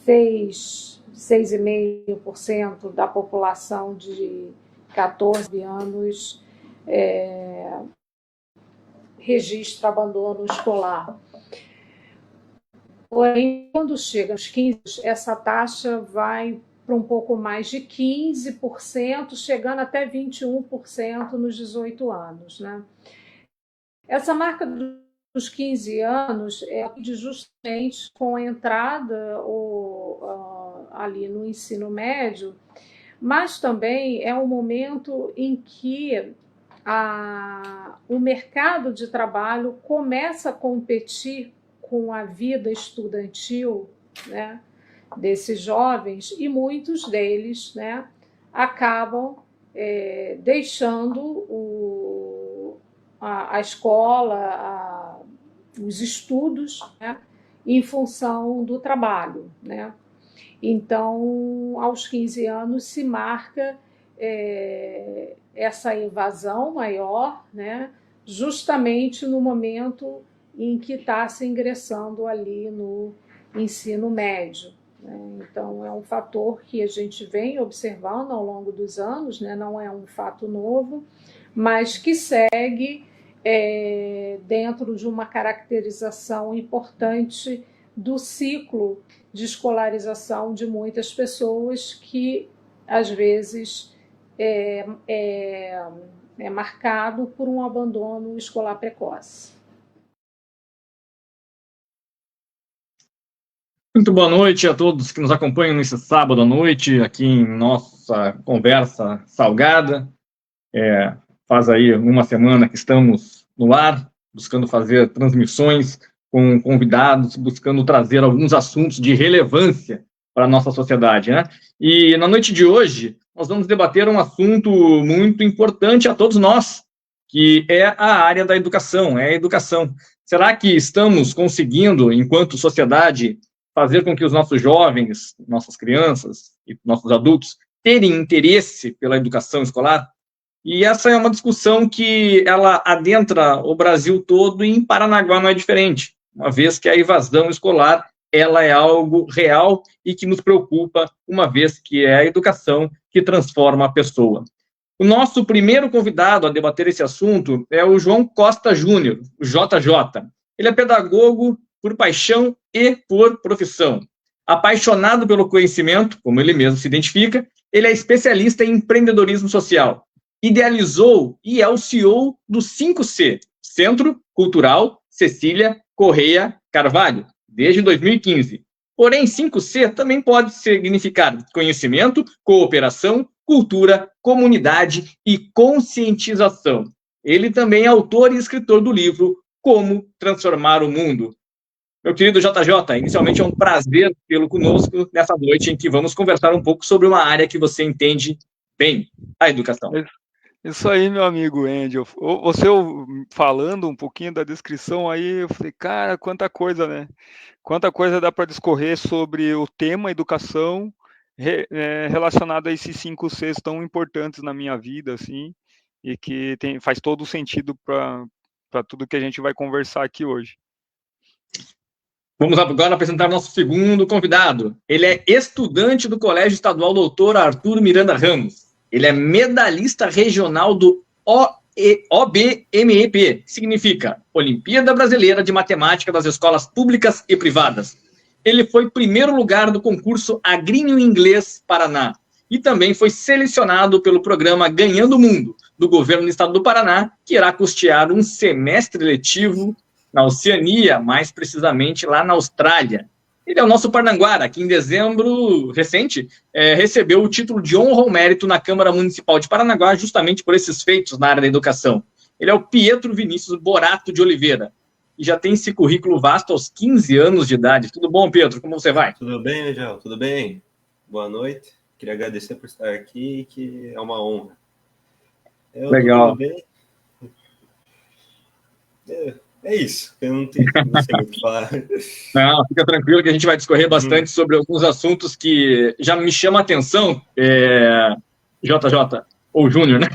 6,5% da população de 14 anos registra abandono escolar. Porém, quando chega aos 15, essa taxa vai para um pouco mais de 15%, chegando até 21% nos 18 anos, né? Essa marca dos 15 anos é justamente com a entrada ali no ensino médio, mas também é um momento em que o mercado de trabalho começa a competir com a vida estudantil, né, desses jovens, e muitos deles, né, acabam deixando a escola, os estudos, né, em função do trabalho, né? Então, aos 15 anos se marca essa evasão maior, né, justamente no momento em que está se ingressando ali no ensino médio, né? Então, é um fator que a gente vem observando ao longo dos anos, né? Não é um fato novo, mas que segue dentro de uma caracterização importante do ciclo de escolarização de muitas pessoas que, às vezes, é marcado por um abandono escolar precoce. Muito boa noite a todos que nos acompanham nesse sábado à noite, aqui em nossa conversa salgada. Faz aí uma semana que estamos no ar, buscando fazer transmissões com convidados, buscando trazer alguns assuntos de relevância para a nossa sociedade, né? E na noite de hoje, nós vamos debater um assunto muito importante a todos nós, que é a área da educação, é a educação. Será que estamos conseguindo, enquanto sociedade, fazer com que os nossos jovens, nossas crianças e nossos adultos terem interesse pela educação escolar? E essa é uma discussão que ela adentra o Brasil todo, e em Paranaguá não é diferente, uma vez que a evasão escolar ela é algo real e que nos preocupa, uma vez que é a educação que transforma a pessoa. O nosso primeiro convidado a debater esse assunto é o João Costa Júnior, o JJ. Ele é pedagogo por paixão e por profissão. Apaixonado pelo conhecimento, como ele mesmo se identifica, ele é especialista em empreendedorismo social. Idealizou e é o CEO do 5C, Centro Cultural Cecília Correia Carvalho, desde 2015. Porém, 5C também pode significar conhecimento, cooperação, cultura, comunidade e conscientização. Ele também é autor e escritor do livro Como Transformar o Mundo. Meu querido JJ, inicialmente é um prazer tê-lo conosco nessa noite em que vamos conversar um pouco sobre uma área que você entende bem, a educação. Isso aí, meu amigo Angel. Você falando um pouquinho da descrição aí, eu falei, cara, quanta coisa, né? Quanta coisa dá para discorrer sobre o tema educação relacionado a esses 5 Cs tão importantes na minha vida, assim, e que faz todo sentido para tudo que a gente vai conversar aqui hoje. Vamos agora apresentar nosso segundo convidado. Ele é estudante do Colégio Estadual Doutor Arthur Miranda Ramos. Ele é medalhista regional do OBMEP, que significa Olimpíada Brasileira de Matemática das Escolas Públicas e Privadas. Ele foi primeiro lugar do concurso Agrinho Inglês Paraná e também foi selecionado pelo programa Ganhando o Mundo, do governo do estado do Paraná, que irá custear um semestre letivo na Oceania, mais precisamente lá na Austrália. Ele é o nosso Parnanguara, que em dezembro recente recebeu o título de honra ao mérito na Câmara Municipal de Paranaguá, justamente por esses feitos na área da educação. Ele é o Pietro Vinícius Borato de Oliveira, e já tem esse currículo vasto aos 15 anos de idade. Tudo bom, Pietro? Como você vai? Tudo bem, Angel? Tudo bem? Boa noite. Queria agradecer por estar aqui, que é uma honra. Legal. Tudo bem? É isso, eu não sei muito o que falar. Não, fica tranquilo que a gente vai discorrer bastante sobre alguns assuntos que já me chamam a atenção, JJ, ou Júnior, né?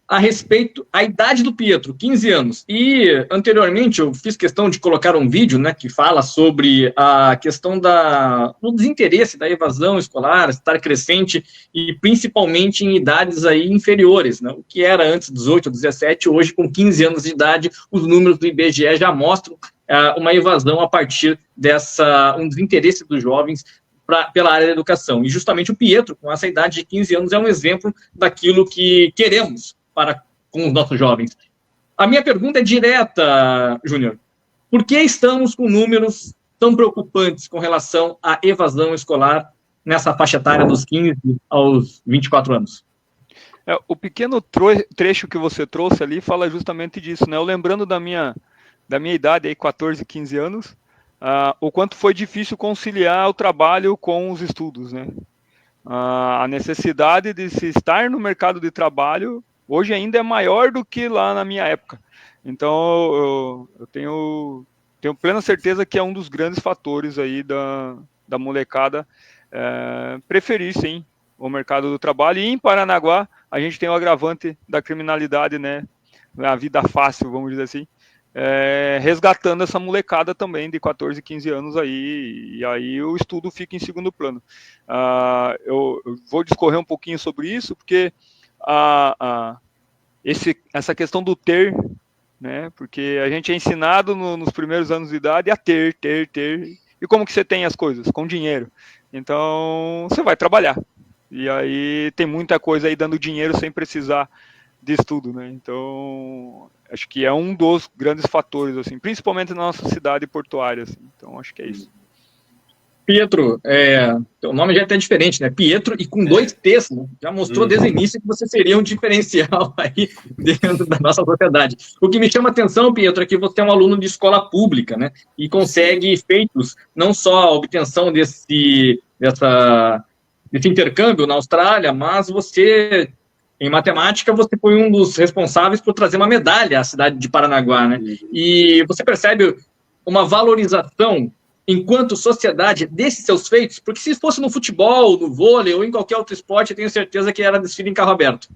a respeito da idade do Pietro, 15 anos. E, anteriormente, eu fiz questão de colocar um vídeo, né, que fala sobre a questão do desinteresse da evasão escolar, estar crescente, e principalmente em idades aí inferiores, né, o que era antes 18, 17, hoje, com 15 anos de idade, os números do IBGE já mostram uma evasão a partir um desinteresse dos jovens pela área da educação. E justamente o Pietro, com essa idade de 15 anos, é um exemplo daquilo que queremos com os nossos jovens. A minha pergunta é direta, Júnior. Por que estamos com números tão preocupantes com relação à evasão escolar nessa faixa etária dos 15 aos 24 anos? O pequeno trecho que você trouxe ali fala justamente disso, né? Eu lembrando da minha idade, aí, 14, 15 anos, o quanto foi difícil conciliar o trabalho com os estudos, né? A necessidade de se estar no mercado de trabalho hoje ainda é maior do que lá na minha época. Então, eu tenho plena certeza que é um dos grandes fatores aí da molecada preferir, sim, o mercado do trabalho. E em Paranaguá, a gente tem o agravante da criminalidade, né? A vida fácil, vamos dizer assim, resgatando essa molecada também de 14, 15 anos aí, e aí o estudo fica em segundo plano. Eu vou discorrer um pouquinho sobre isso, porque essa questão do ter, né, porque a gente é ensinado nos primeiros anos de idade a ter, e como que você tem as coisas? Com dinheiro. Então, você vai trabalhar, e aí tem muita coisa aí dando dinheiro sem precisar de estudo, né? Então, acho que é um dos grandes fatores, assim, principalmente na nossa cidade portuária, assim. Então, acho que é isso. Pietro, o nome já é até diferente, né? Pietro e com 2 T's, né? Já mostrou desde o início que você seria um diferencial aí dentro da nossa sociedade. O que me chama a atenção, Pietro, é que você é um aluno de escola pública, né? E consegue feitos, não só a obtenção desse intercâmbio na Austrália, mas você, em matemática, você foi um dos responsáveis por trazer uma medalha à cidade de Paranaguá, né? E você percebe uma valorização enquanto sociedade desses seus feitos? Porque se fosse no futebol, no vôlei ou em qualquer outro esporte, eu tenho certeza que era desfile em carro aberto.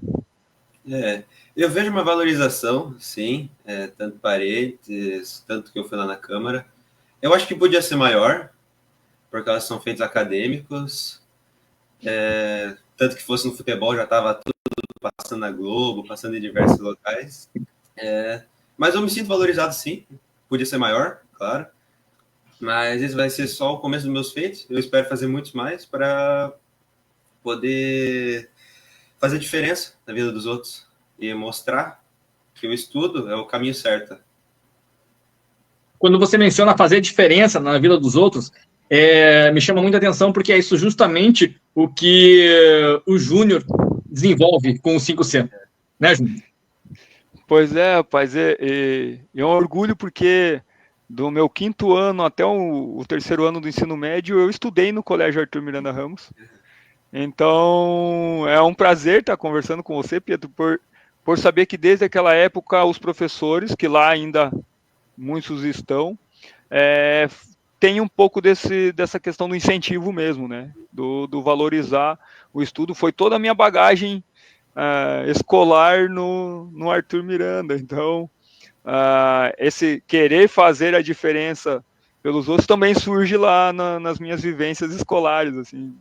Eu vejo uma valorização, sim, tanto paredes, tanto que eu fui lá na Câmara. Eu acho que podia ser maior, porque elas são feitos acadêmicos, tanto que fosse no futebol já estava tudo passando na Globo, passando em diversos locais. Mas eu me sinto valorizado, sim, podia ser maior, claro. Mas esse vai ser só o começo dos meus feitos. Eu espero fazer muitos mais para poder fazer diferença na vida dos outros e mostrar que o estudo é o caminho certo. Quando você menciona fazer diferença na vida dos outros, me chama muita atenção, porque é isso justamente o que o Júnior desenvolve com o 5C. Né, Júnior? Pois é, rapaz. É um orgulho, porque do meu 5º ano até o 3º ano do ensino médio, eu estudei no Colégio Arthur Miranda Ramos. Então, é um prazer estar conversando com você, Pietro, por saber que desde aquela época os professores, que lá ainda muitos estão, tem um pouco dessa questão do incentivo mesmo, né? Do valorizar o estudo. Foi toda a minha bagagem escolar no Arthur Miranda. Então, esse querer fazer a diferença pelos outros também surge lá nas minhas vivências escolares, assim.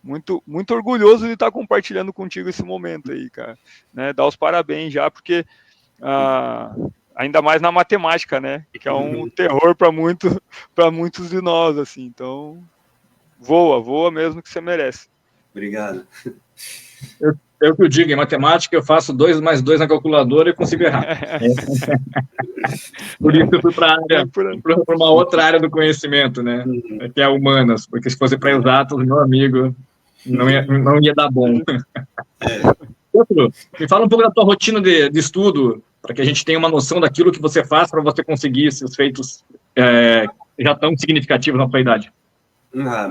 Muito, muito orgulhoso de estar compartilhando contigo esse momento aí, cara. Né? Dar os parabéns já, porque ainda mais na matemática, né? Que é um terror para muitos de nós, assim. Então, voa mesmo, que você merece. Obrigado. Eu que eu digo, em matemática eu faço 2 mais 2 na calculadora e consigo errar. Por isso eu fui para uma outra área do conhecimento, né? Que é humanas, porque se fosse para exatos, meu amigo, não ia dar bom. Outro, me fala um pouco da tua rotina de estudo, para que a gente tenha uma noção daquilo que você faz para você conseguir esses feitos já tão significativos na tua idade.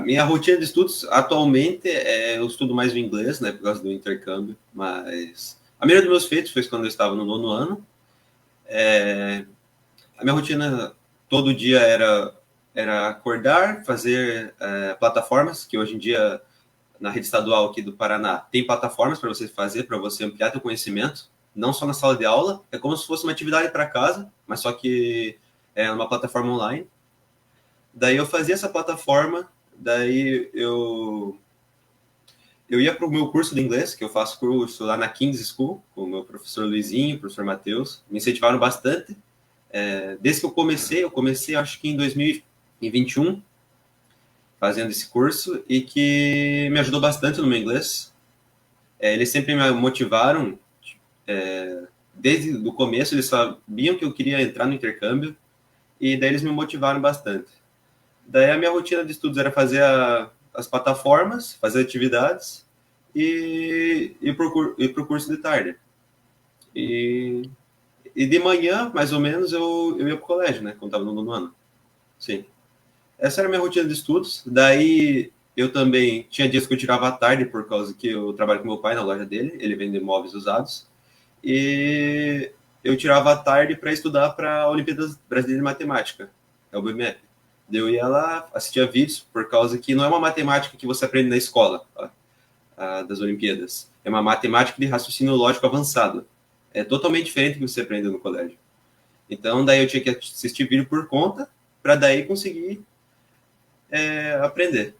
Minha rotina de estudos, atualmente, eu estudo mais o inglês, né, por causa do intercâmbio, mas a maioria dos meus feitos foi quando eu estava no 9º ano. A minha rotina todo dia era acordar, fazer plataformas, que hoje em dia, na rede estadual aqui do Paraná, tem plataformas para você fazer, para você ampliar seu conhecimento. não só na sala de aula, é como se fosse uma atividade para casa, mas só que é uma plataforma online. Daí eu fazia essa plataforma, daí eu ia para o meu curso de inglês, que eu faço curso lá na King's School, com o meu professor Luizinho, professor Matheus, me incentivaram bastante. Desde que eu comecei acho que em 2021, fazendo esse curso, e que me ajudou bastante no meu inglês. Eles sempre me motivaram, desde o começo, eles sabiam que eu queria entrar no intercâmbio, e daí eles me motivaram bastante. Daí a minha rotina de estudos era fazer as plataformas, fazer atividades e ir para o curso de tarde. E de manhã, mais ou menos, eu ia para o colégio, né? Quando estava no 9º ano. Sim. Essa era a minha rotina de estudos. Daí eu também tinha dias que eu tirava à tarde, por causa que eu trabalho com meu pai na loja dele, ele vende móveis usados. E eu tirava à tarde para estudar para a Olimpíada Brasileira de Matemática, é o BMF. Eu ia lá, assistia vídeos, por causa que não é uma matemática que você aprende na escola, das Olimpíadas. É uma matemática de raciocínio lógico avançado. É totalmente diferente do que você aprende no colégio. Então, daí eu tinha que assistir vídeo por conta, para daí conseguir aprender.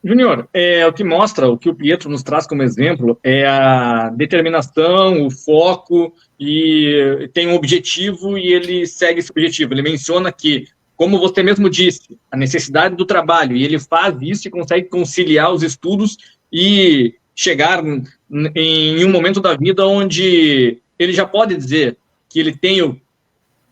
Júnior, o que mostra, o que o Pietro nos traz como exemplo, é a determinação, o foco, e tem um objetivo e ele segue esse objetivo. Ele menciona que, como você mesmo disse, a necessidade do trabalho, e ele faz isso e consegue conciliar os estudos e chegar em um momento da vida onde ele já pode dizer que ele tem,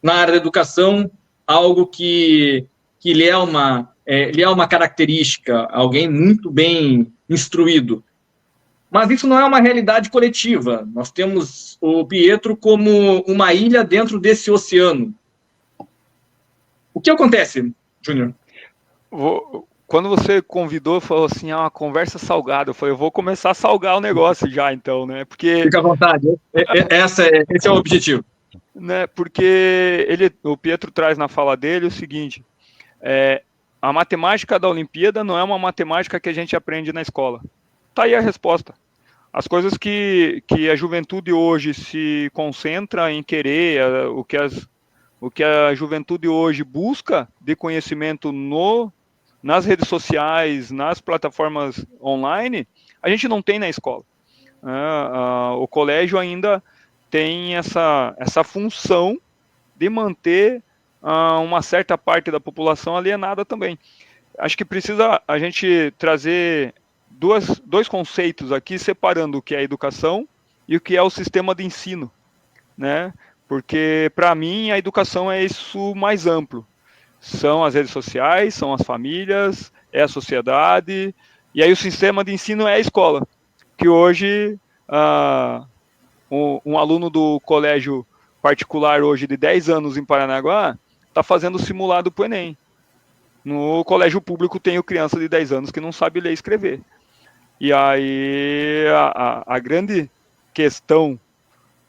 na área da educação, algo que lhe é uma característica, alguém muito bem instruído. Mas isso não é uma realidade coletiva. Nós temos o Pietro como uma ilha dentro desse oceano. O que acontece, Júnior? Quando você convidou, falou assim, uma conversa salgada. Eu falei, eu vou começar a salgar o negócio já, então, né? Porque... Fica à vontade. Esse é o objetivo. Né? Porque o Pietro traz na fala dele o seguinte... a matemática da Olimpíada não é uma matemática que a gente aprende na escola. Tá aí a resposta. As coisas que a juventude hoje se concentra em querer, o que a juventude hoje busca de conhecimento nas redes sociais, nas plataformas online, a gente não tem na escola. O colégio ainda tem essa função de manter uma certa parte da população alienada também. Acho que precisa a gente trazer dois conceitos aqui, separando o que é a educação e o que é o sistema de ensino, né? Porque, para mim, a educação é isso mais amplo. São as redes sociais, são as famílias, é a sociedade, e aí o sistema de ensino é a escola, que hoje um aluno do colégio particular hoje de 10 anos em Paranaguá está fazendo simulado para o Enem. No colégio público tenho criança de 10 anos que não sabe ler e escrever. E aí a grande questão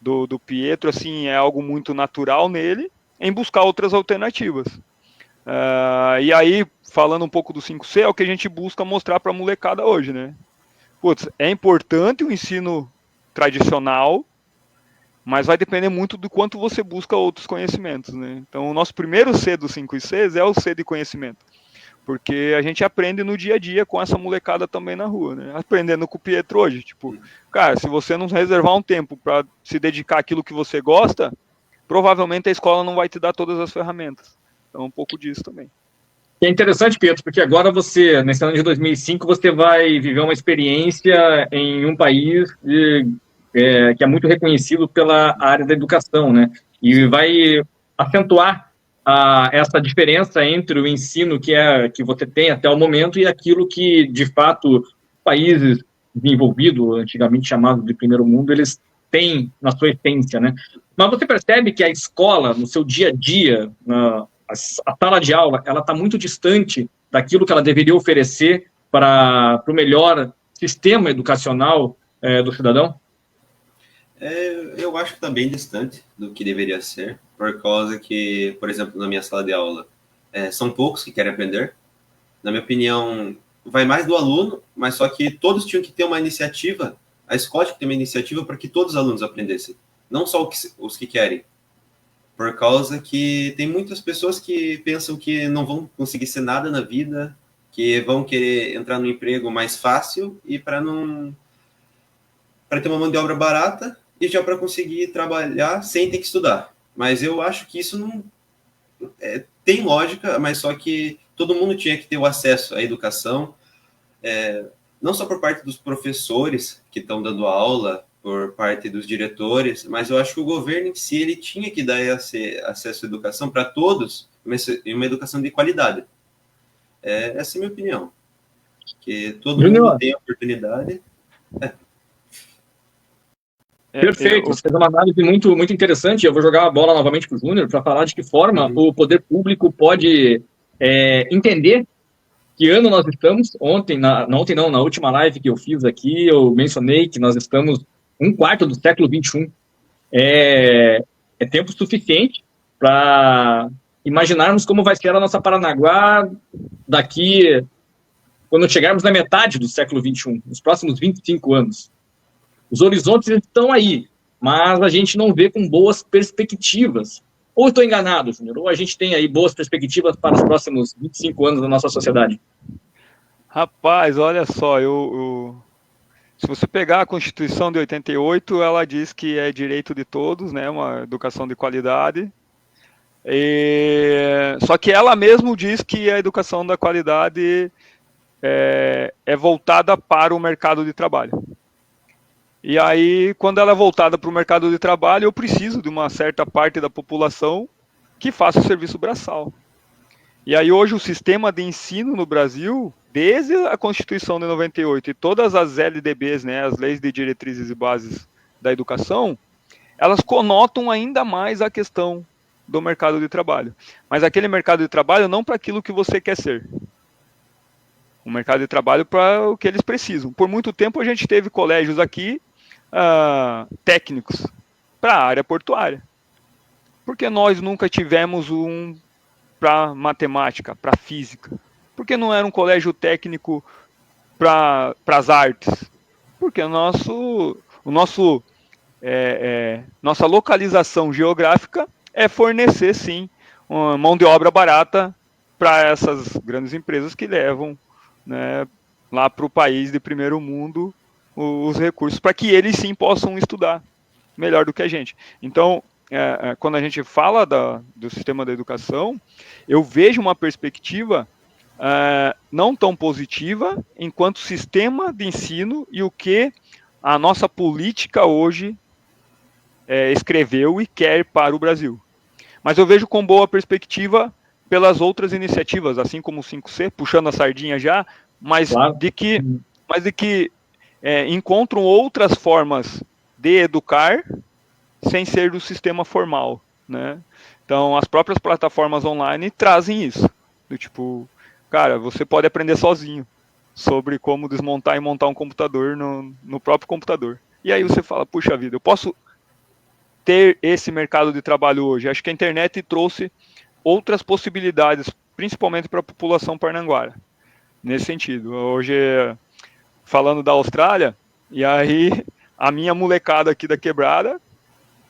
do Pietro assim, é algo muito natural nele, em buscar outras alternativas. E aí, falando um pouco do 5C, é o que a gente busca mostrar para a molecada hoje, né? Putz, é importante o ensino tradicional, mas vai depender muito do quanto você busca outros conhecimentos, né? Então, o nosso primeiro C dos 5 e 6 é o C de conhecimento, porque a gente aprende no dia a dia com essa molecada também na rua, né? Aprendendo com o Pietro hoje, tipo, cara, se você não reservar um tempo para se dedicar àquilo que você gosta, provavelmente a escola não vai te dar todas as ferramentas. Então, um pouco disso também. É interessante, Pietro, porque agora você, nesse ano de 2005, você vai viver uma experiência em um país que é muito reconhecido pela área da educação, né? E vai acentuar essa diferença entre o ensino que você tem até o momento e aquilo que, de fato, países desenvolvidos, antigamente chamados de primeiro mundo, eles têm na sua essência, né? Mas você percebe que a escola, no seu dia a dia, a sala de aula, ela está muito distante daquilo que ela deveria oferecer para o melhor sistema educacional do cidadão? Eu acho que está bem distante do que deveria ser, por causa que, por exemplo, na minha sala de aula, são poucos que querem aprender. Na minha opinião, vai mais do aluno, mas só que todos tinham que ter uma iniciativa A escola tinha que ter uma iniciativa para que todos os alunos aprendessem, não só os que querem. Por causa que tem muitas pessoas que pensam que não vão conseguir ser nada na vida, que vão querer entrar no emprego mais fácil e para ter uma mão de obra barata e já para conseguir trabalhar sem ter que estudar. Mas eu acho que isso não tem lógica, mas só que todo mundo tinha que ter o acesso à educação, não só por parte dos professores que estão dando aula, por parte dos diretores, mas eu acho que o governo em si ele tinha que dar esse acesso à educação para todos, e uma educação de qualidade. Essa é a minha opinião. Que todo mundo tem a oportunidade. Perfeito, você fez uma análise muito, muito interessante. Eu vou jogar a bola novamente para o Júnior para falar de que forma o poder público pode entender que ano nós estamos. Na última live que eu fiz aqui, eu mencionei que nós estamos 1/4 do século XXI. É tempo suficiente para imaginarmos como vai ser a nossa Paranaguá daqui, quando chegarmos na metade do século XXI, nos próximos 25 anos. Os horizontes estão aí, mas a gente não vê com boas perspectivas. Ou estou enganado, Júnior? Ou a gente tem aí boas perspectivas para os próximos 25 anos da nossa sociedade? Rapaz, olha só, se você pegar a Constituição de 88, ela diz que é direito de todos, né, uma educação de qualidade. Só que ela mesmo diz que a educação da qualidade é voltada para o mercado de trabalho. E aí, quando ela é voltada para o mercado de trabalho, eu preciso de uma certa parte da população que faça o serviço braçal. E aí, hoje, o sistema de ensino no Brasil, desde a Constituição de 98 e todas as LDBs, né, as Leis de Diretrizes e Bases da Educação, elas conotam ainda mais a questão do mercado de trabalho. Mas aquele mercado de trabalho não para aquilo que você quer ser. O mercado de trabalho para o que eles precisam. Por muito tempo, a gente teve colégios aqui técnicos para a área portuária. Porque nós nunca tivemos um para matemática, para física? Porque não era um colégio técnico para as artes? Porque nossa localização geográfica é fornecer, sim, uma mão de obra barata para essas grandes empresas que levam, né, lá para o país de primeiro mundo os recursos, para que eles sim possam estudar melhor do que a gente. Então, quando a gente fala do sistema da educação, eu vejo uma perspectiva não tão positiva enquanto sistema de ensino e o que a nossa política hoje escreveu e quer para o Brasil. Mas eu vejo com boa perspectiva pelas outras iniciativas, assim como o 5C, puxando a sardinha já, mas claro, de que encontram outras formas de educar sem ser do sistema formal, né? Então, as próprias plataformas online trazem isso, do tipo, cara, você pode aprender sozinho sobre como desmontar e montar um computador no próprio computador. E aí você fala, puxa vida, eu posso ter esse mercado de trabalho hoje. Acho que a internet trouxe outras possibilidades, principalmente para a população parnanguara, nesse sentido. Hoje, falando da Austrália, e aí a minha molecada aqui da Quebrada,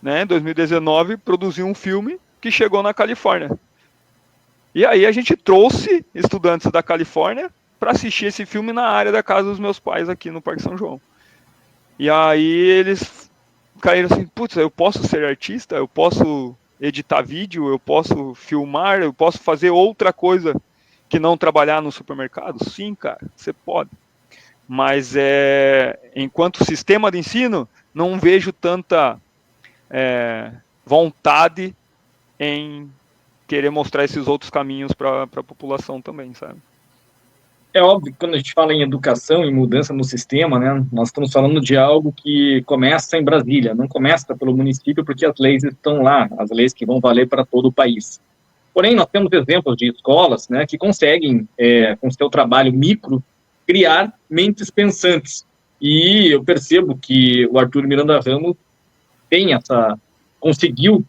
né, em 2019, produziu um filme que chegou na Califórnia. E aí a gente trouxe estudantes da Califórnia para assistir esse filme na área da casa dos meus pais aqui no Parque São João. E aí eles caíram assim, putz, eu posso ser artista? Eu posso editar vídeo? Eu posso filmar? Eu posso fazer outra coisa que não trabalhar no supermercado? Sim, cara, você pode. Mas enquanto sistema de ensino, não vejo tanta vontade em querer mostrar esses outros caminhos para a população também, sabe? É óbvio que quando a gente fala em educação e mudança no sistema, né, nós estamos falando de algo que começa em Brasília, não começa pelo município, porque as leis estão lá, as leis que vão valer para todo o país. Porém, nós temos exemplos de escolas, né, que conseguem, com seu trabalho micro, criar mentes pensantes. E eu percebo que o Arthur Miranda Ramos conseguiu,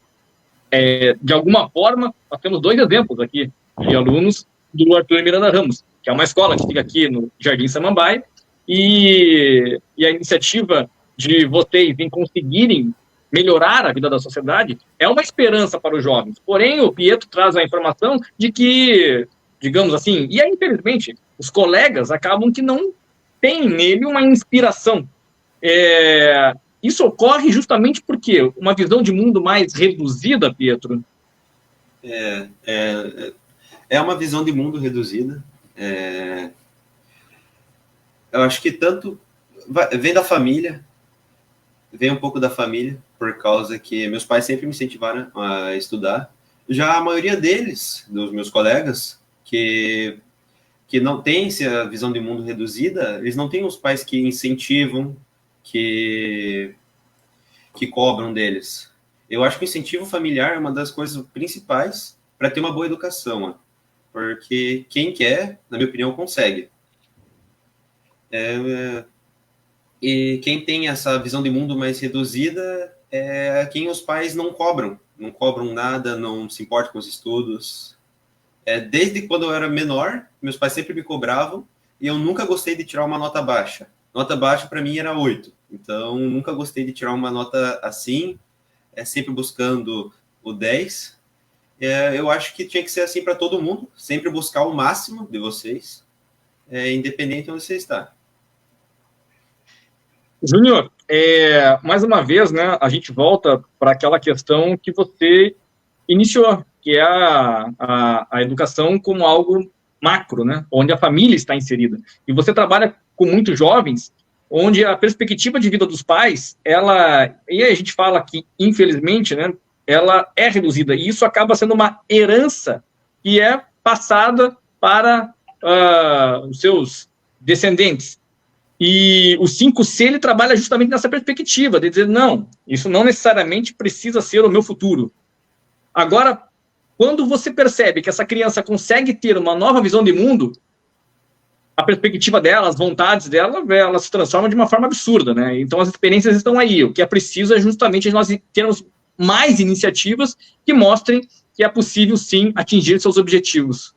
de alguma forma, nós temos 2 exemplos aqui de alunos do Arthur Miranda Ramos, que é uma escola que fica aqui no Jardim Samambaia, e a iniciativa de vocês em conseguirem melhorar a vida da sociedade é uma esperança para os jovens. Porém, o Pietro traz a informação de que, digamos assim, e aí, infelizmente, os colegas acabam que não têm nele uma inspiração. Isso ocorre justamente porque uma visão de mundo mais reduzida, Pietro? É uma visão de mundo reduzida. Eu acho que tanto vem da família, vem um pouco da família, por causa que meus pais sempre me incentivaram a estudar. Já a maioria deles, dos meus colegas, que não tem essa visão de mundo reduzida, eles não têm os pais que incentivam, que cobram deles. Eu acho que o incentivo familiar é uma das coisas principais para ter uma boa educação, porque quem quer, na minha opinião, consegue. E quem tem essa visão de mundo mais reduzida é quem os pais não cobram nada, não se importam com os estudos. Desde quando eu era menor, meus pais sempre me cobravam e eu nunca gostei de tirar uma nota baixa. Nota baixa para mim era 8, então nunca gostei de tirar uma nota assim, sempre buscando o 10. Eu acho que tinha que ser assim para todo mundo, sempre buscar o máximo de vocês, independente de onde você está. Júnior, mais uma vez, né, a gente volta para aquela questão que você iniciou, que é a educação como algo macro, né, onde a família está inserida. E você trabalha com muitos jovens, onde a perspectiva de vida dos pais, e aí a gente fala que, infelizmente, né, ela é reduzida, e isso acaba sendo uma herança que é passada para os seus descendentes. E o 5C, ele trabalha justamente nessa perspectiva, de dizer, não, isso não necessariamente precisa ser o meu futuro. Agora, quando você percebe que essa criança consegue ter uma nova visão de mundo, a perspectiva dela, as vontades dela, ela se transforma de uma forma absurda, né? Então, as experiências estão aí. O que é preciso é justamente nós termos mais iniciativas que mostrem que é possível, sim, atingir seus objetivos.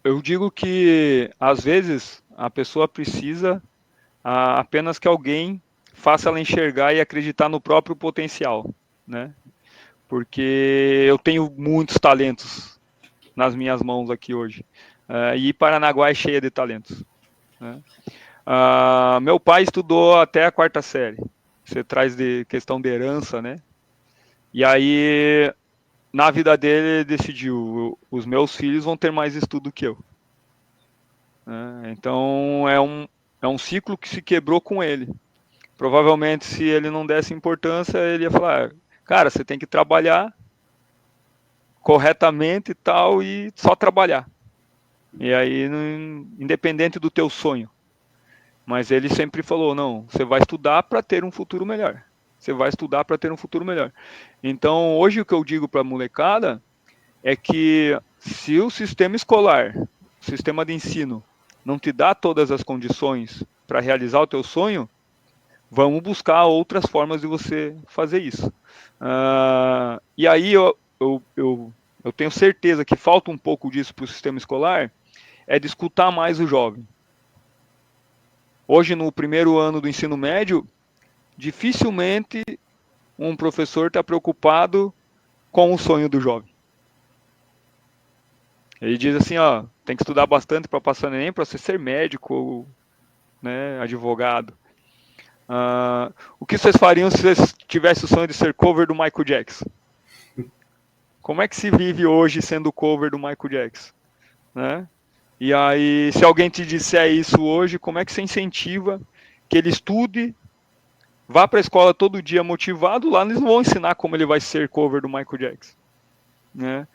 Eu digo que, às vezes, a pessoa precisa apenas que alguém faça ela enxergar e acreditar no próprio potencial, né? Porque eu tenho muitos talentos nas minhas mãos aqui hoje. E Paranaguá é cheia de talentos, né? Meu pai estudou até a 4ª série. Você traz de questão de herança, né? E aí, na vida dele, ele decidiu, os meus filhos vão ter mais estudo que eu. Então, é um ciclo que se quebrou com ele. Provavelmente, se ele não desse importância, ele ia falar, cara, você tem que trabalhar corretamente e tal, e só trabalhar. E aí, independente do teu sonho. Mas ele sempre falou, não, você vai estudar para ter um futuro melhor. Você vai estudar para ter um futuro melhor. Então, hoje o que eu digo para a molecada é que se o sistema escolar, o sistema de ensino, não te dá todas as condições para realizar o teu sonho, vamos buscar outras formas de você fazer isso. E aí eu tenho certeza que falta um pouco disso para o sistema escolar, é de escutar mais o jovem. Hoje, no primeiro ano do ensino médio, dificilmente um professor está preocupado com o sonho do jovem. Ele diz assim, ó, tem que estudar bastante para passar no Enem, para você ser médico ou, né, advogado. O que vocês fariam se vocês tivessem o sonho de ser cover do Michael Jackson? Como é que se vive hoje sendo cover do Michael Jackson? Né? E aí, se alguém te disser isso hoje, como é que você incentiva que ele estude, vá para a escola todo dia motivado? Lá eles não vão ensinar como ele vai ser cover do Michael Jackson. Né?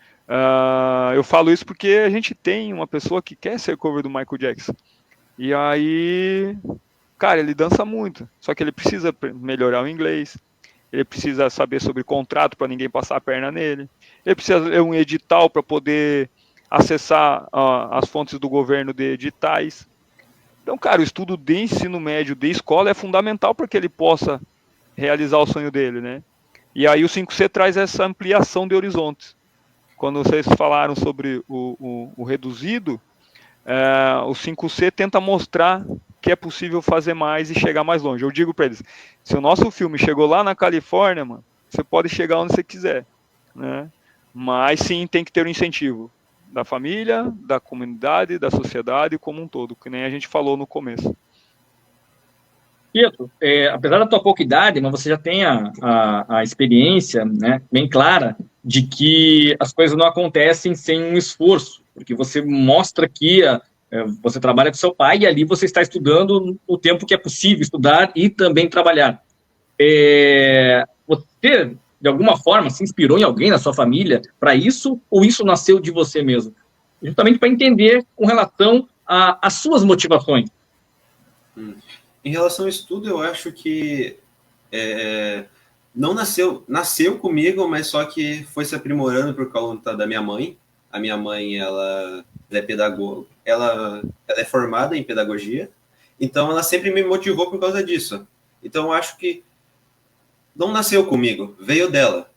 Eu falo isso porque a gente tem uma pessoa que quer ser cover do Michael Jackson. E aí, cara, ele dança muito, só que ele precisa melhorar o inglês, ele precisa saber sobre contrato para ninguém passar a perna nele, ele precisa ler um edital para poder acessar as fontes do governo de editais. Então, cara, o estudo de ensino médio, de escola, é fundamental para que ele possa realizar o sonho dele, né? E aí o 5C traz essa ampliação de horizontes. Quando vocês falaram sobre o reduzido, o 5C tenta mostrar que é possível fazer mais e chegar mais longe. Eu digo para eles, se o nosso filme chegou lá na Califórnia, mano, você pode chegar onde você quiser, né? Mas sim, tem que ter um incentivo da família, da comunidade, da sociedade como um todo, que nem a gente falou no começo. Pietro, apesar da tua pouca idade, mas você já tem a experiência, né, bem clara de que as coisas não acontecem sem um esforço, porque você mostra que você trabalha com seu pai e ali você está estudando o tempo que é possível estudar e também trabalhar. Você, de alguma forma, se inspirou em alguém na sua família para isso, ou isso nasceu de você mesmo? Justamente para entender com relação às suas motivações. Em relação ao estudo, eu acho que não nasceu comigo, mas só que foi se aprimorando por causa da minha mãe. A minha mãe, ela é pedagoga, ela é formada em pedagogia, então ela sempre me motivou por causa disso. Então eu acho que não nasceu comigo, veio dela.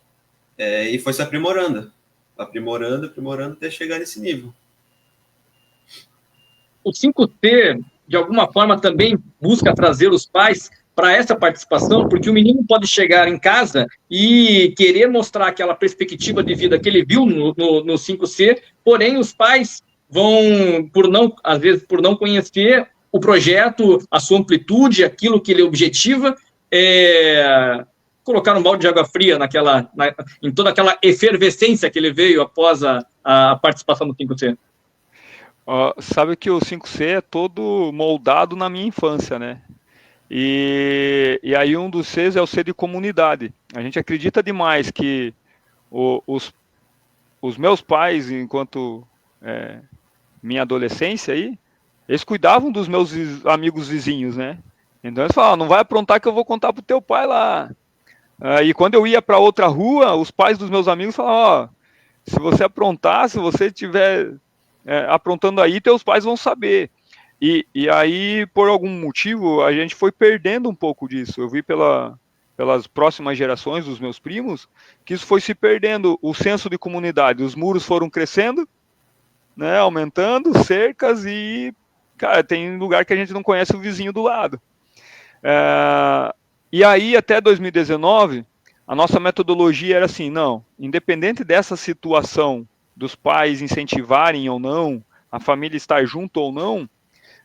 E foi se aprimorando até chegar nesse nível. O 5T, de alguma forma, também busca trazer os pais para essa participação, porque o menino pode chegar em casa e querer mostrar aquela perspectiva de vida que ele viu no 5C, porém os pais vão, às vezes, por não conhecer o projeto, a sua amplitude, aquilo que ele objetiva, colocar um balde de água fria em toda aquela efervescência que ele veio após a participação do 5C. Sabe que o 5C é todo moldado na minha infância, né? E aí um dos Cs é o C de comunidade. A gente acredita demais que os meus pais, enquanto minha adolescência aí, eles cuidavam dos meus amigos vizinhos, né? Então eles falavam, não vai aprontar que eu vou contar pro teu pai lá. E quando eu ia para outra rua, os pais dos meus amigos falavam, se você aprontar, se você tiver aprontando aí, teus pais vão saber. E aí, por algum motivo, a gente foi perdendo um pouco disso. Eu vi pelas próximas gerações dos meus primos que isso foi se perdendo, o senso de comunidade. Os muros foram crescendo, né, aumentando, cercas e, cara, tem lugar que a gente não conhece o vizinho do lado. E aí, até 2019, a nossa metodologia era assim, não, independente dessa situação dos pais incentivarem ou não, a família estar junto ou não,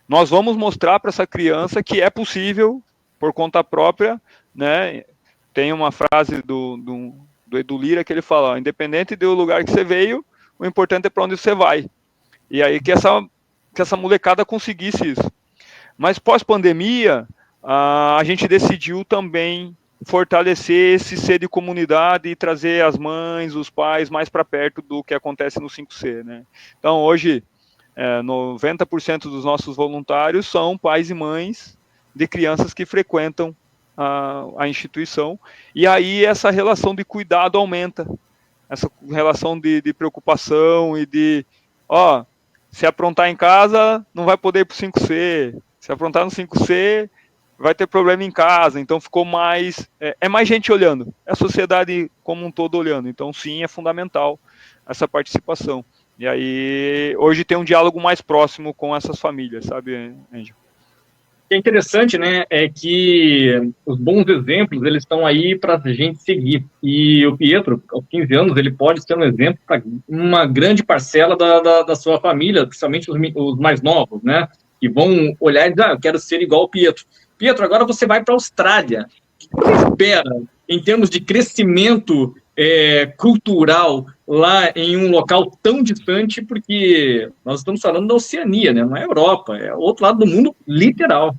nós vamos mostrar para essa criança que é possível, por conta própria, né? Tem uma frase do Edu Lira que ele fala, independente do lugar que você veio, o importante é para onde você vai. E aí que essa molecada conseguisse isso. Mas pós-pandemia, a gente decidiu também fortalecer esse ser de comunidade e trazer as mães, os pais mais para perto do que acontece no 5C, né? Então, hoje, 90% dos nossos voluntários são pais e mães de crianças que frequentam a instituição, e aí essa relação de cuidado aumenta, essa relação de preocupação e de, se aprontar em casa, não vai poder ir para o 5C, se aprontar no 5C, vai ter problema em casa, então ficou mais, mais gente olhando, é a sociedade como um todo olhando, então sim, é fundamental essa participação. E aí, hoje tem um diálogo mais próximo com essas famílias, sabe, Angel? O que é interessante, né, é que os bons exemplos, eles estão aí para a gente seguir. E o Pietro, aos 15 anos, ele pode ser um exemplo para uma grande parcela da sua família, principalmente os mais novos, né, que vão olhar e dizer, eu quero ser igual ao Pietro. Pietro, agora você vai para a Austrália. O que você espera em termos de crescimento cultural lá em um local tão distante, porque nós estamos falando da Oceania, né? Não é Europa, é o outro lado do mundo, literal.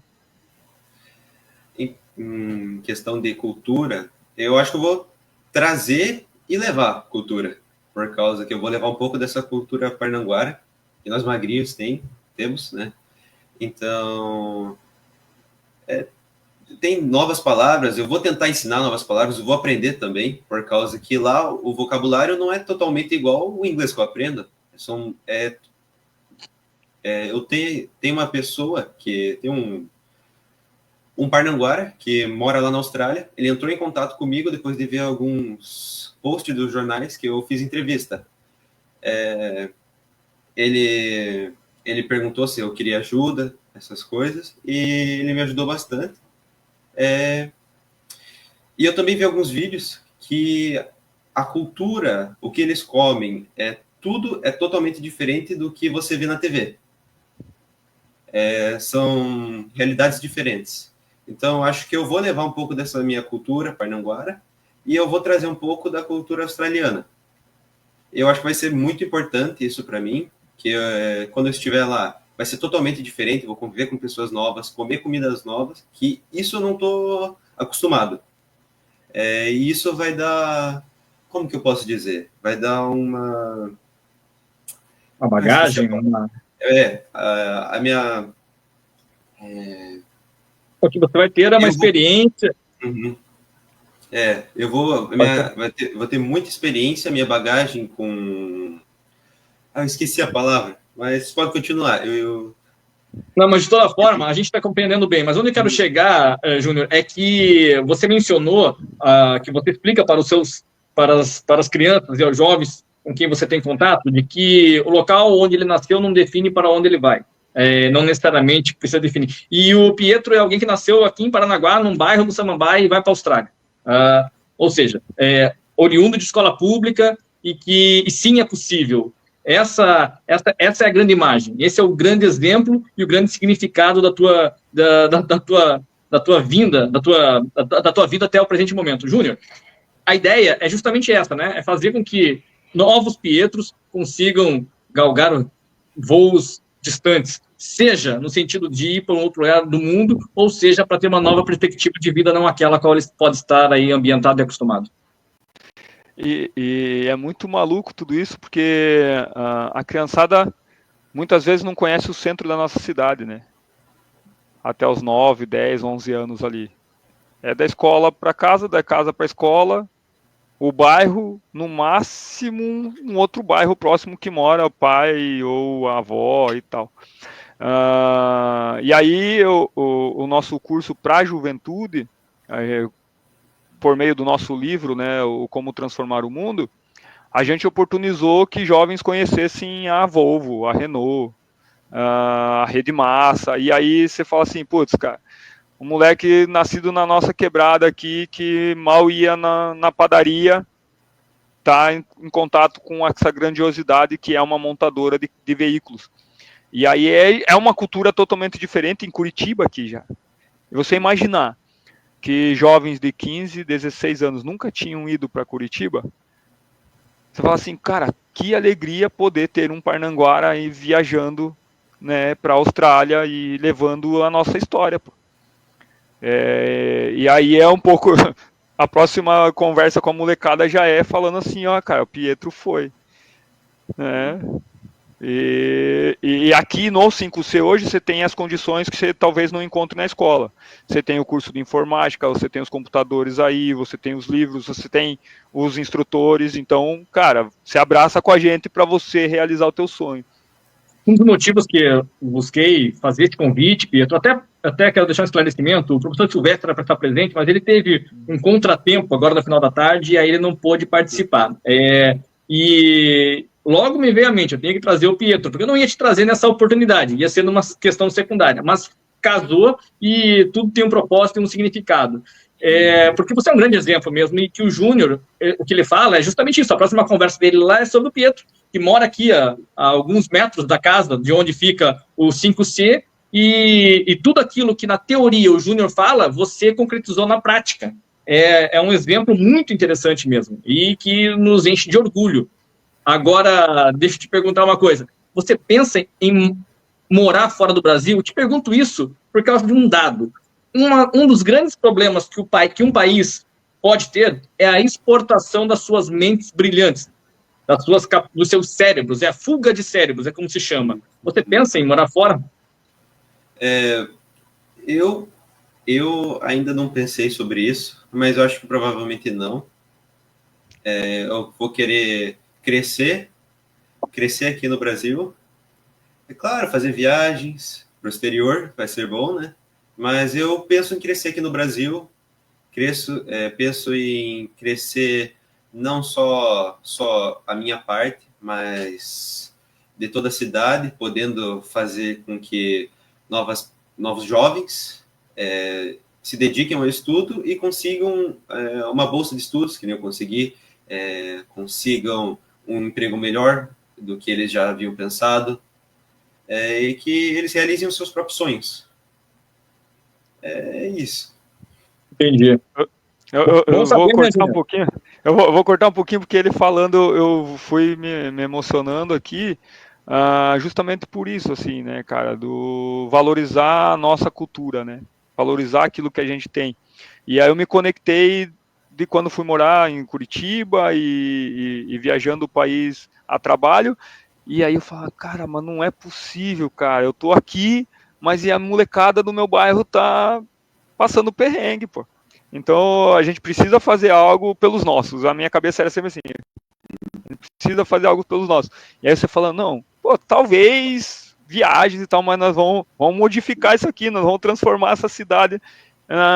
Em questão de cultura, eu acho que eu vou trazer e levar cultura, por causa que eu vou levar um pouco dessa cultura parnanguara, que nós magrinhos temos, né? Então, tem novas palavras, eu vou tentar ensinar novas palavras, eu vou aprender também, por causa que lá o vocabulário não é totalmente igual o inglês que eu aprendo. Eu tenho uma pessoa que tem um parnanguara que mora lá na Austrália, ele entrou em contato comigo depois de ver alguns posts dos jornais que eu fiz entrevista. Ele perguntou se eu queria ajuda, essas coisas, e ele me ajudou bastante. E eu também vi alguns vídeos que a cultura, o que eles comem, tudo é totalmente diferente do que você vê na TV. São realidades diferentes. Então, eu acho que eu vou levar um pouco dessa minha cultura parnanguara e eu vou trazer um pouco da cultura australiana. Eu acho que vai ser muito importante isso para mim, que quando eu estiver lá, vai ser totalmente diferente, vou conviver com pessoas novas, comer comidas novas, que isso eu não estou acostumado. E isso vai dar, como que eu posso dizer? Vai dar uma bagagem, a minha... Porque você vai ter uma experiência. Uhum. Eu vou ter muita experiência, minha bagagem com... eu esqueci a palavra, mas pode continuar. Não, mas de toda forma, a gente está compreendendo bem. Mas onde eu quero chegar, Júnior, é que você mencionou que você explica para as crianças e aos jovens com quem você tem contato, de que o local onde ele nasceu não define para onde ele vai. Não necessariamente precisa definir. E o Pietro é alguém que nasceu aqui em Paranaguá, num bairro do Samambaia, e vai para a Austrália. Ou seja, oriundo de escola pública e sim é possível. Essa é a grande imagem, esse é o grande exemplo e o grande significado da tua vinda, da tua vida até o presente momento. Júnior, a ideia é justamente essa, né? É fazer com que novos Pietros consigam galgar voos distantes, seja no sentido de ir para um outro lugar do mundo, ou seja para ter uma nova perspectiva de vida, não aquela a qual ele pode estar aí ambientado e acostumado. E é muito maluco tudo isso, porque a criançada muitas vezes não conhece o centro da nossa cidade, né? Até os 9, 10, 11 anos ali. É da escola para casa, da casa para a escola, o bairro, no máximo um outro bairro próximo que mora o pai ou a avó e tal. E aí o nosso curso para a juventude, por meio do nosso livro, né, o Como Transformar o Mundo, a gente oportunizou que jovens conhecessem a Volvo, a Renault, a Rede Massa, e aí você fala assim, putz, cara, um moleque nascido na nossa quebrada aqui, que mal ia na padaria, tá em contato com essa grandiosidade que é uma montadora de veículos. E aí é uma cultura totalmente diferente em Curitiba aqui já. E você imaginar que jovens de 15, 16 anos nunca tinham ido para Curitiba, você fala assim, cara, que alegria poder ter um Parnanguara aí viajando, né, para a Austrália e levando a nossa história. Pô. E aí é um pouco... A próxima conversa com a molecada já é falando assim, ó, cara, o Pietro foi. Né? E aqui no 5C hoje você tem as condições que você talvez não encontre na escola. Você tem o curso de informática, você tem os computadores aí, você tem os livros, você tem os instrutores. Então, cara, se abraça com a gente para você realizar o teu sonho. Um dos motivos que eu busquei fazer esse convite, Pietro, até quero deixar um esclarecimento, o professor Silvestre era para estar presente, mas ele teve um contratempo agora no final da tarde e aí ele não pôde participar. E logo me veio à mente, eu tinha que trazer o Pietro, porque eu não ia te trazer nessa oportunidade, ia ser numa questão secundária, mas casou e tudo tem um propósito e um significado. Porque você é um grande exemplo mesmo, e que o Júnior, o que ele fala é justamente isso, a próxima conversa dele lá é sobre o Pietro, que mora aqui a alguns metros da casa de onde fica o 5C, e tudo aquilo que na teoria o Júnior fala, você concretizou na prática. É um exemplo muito interessante mesmo, e que nos enche de orgulho. Agora, deixa eu te perguntar uma coisa, você pensa em morar fora do Brasil? Eu te pergunto isso por causa de um dado. Um dos grandes problemas que um país pode ter é a exportação das suas mentes brilhantes, dos seus cérebros, é a fuga de cérebros, é como se chama. Você pensa em morar fora? Eu ainda não pensei sobre isso, mas eu acho que provavelmente não. Eu vou querer crescer aqui no Brasil. É claro, fazer viagens para o exterior vai ser bom, né? Mas eu penso em crescer aqui no Brasil, penso em crescer não só a minha parte, mas de toda a cidade, podendo fazer com que novos jovens se dediquem ao estudo e consigam uma bolsa de estudos, que nem eu consegui, consigam um emprego melhor do que eles já haviam pensado, e que eles realizem os seus próprios sonhos. É isso. Entendi. Eu vou cortar um pouquinho. Eu vou cortar um pouquinho, porque ele falando, eu fui me emocionando aqui, justamente por isso, assim, né, cara, do valorizar a nossa cultura, né? Valorizar aquilo que a gente tem. E aí eu me conectei de quando fui morar em Curitiba e viajando o país a trabalho, e aí eu falo, cara, mas não é possível, cara, eu tô aqui, mas a molecada do meu bairro tá passando perrengue, pô. Então a gente precisa fazer algo pelos nossos. A minha cabeça era sempre assim, a gente precisa fazer algo pelos nossos. E aí você fala, não, pô, talvez viagens e tal, mas nós vamos modificar isso aqui, nós vamos transformar essa cidade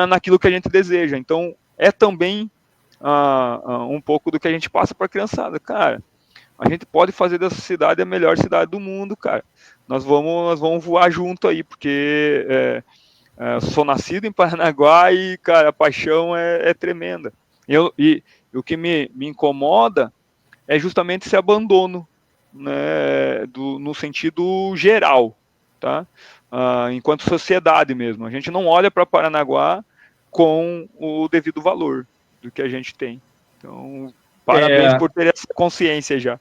naquilo que a gente deseja. Então é também um pouco do que a gente passa para a criançada. Cara, a gente pode fazer dessa cidade a melhor cidade do mundo, cara. Nós vamos voar junto aí, porque sou nascido em Paranaguá e, cara, a paixão é tremenda. E o que me incomoda é justamente esse abandono, né, no sentido geral, tá? Enquanto sociedade mesmo. A gente não olha para Paranaguá com o devido valor do que a gente tem. Então, parabéns por ter essa consciência já.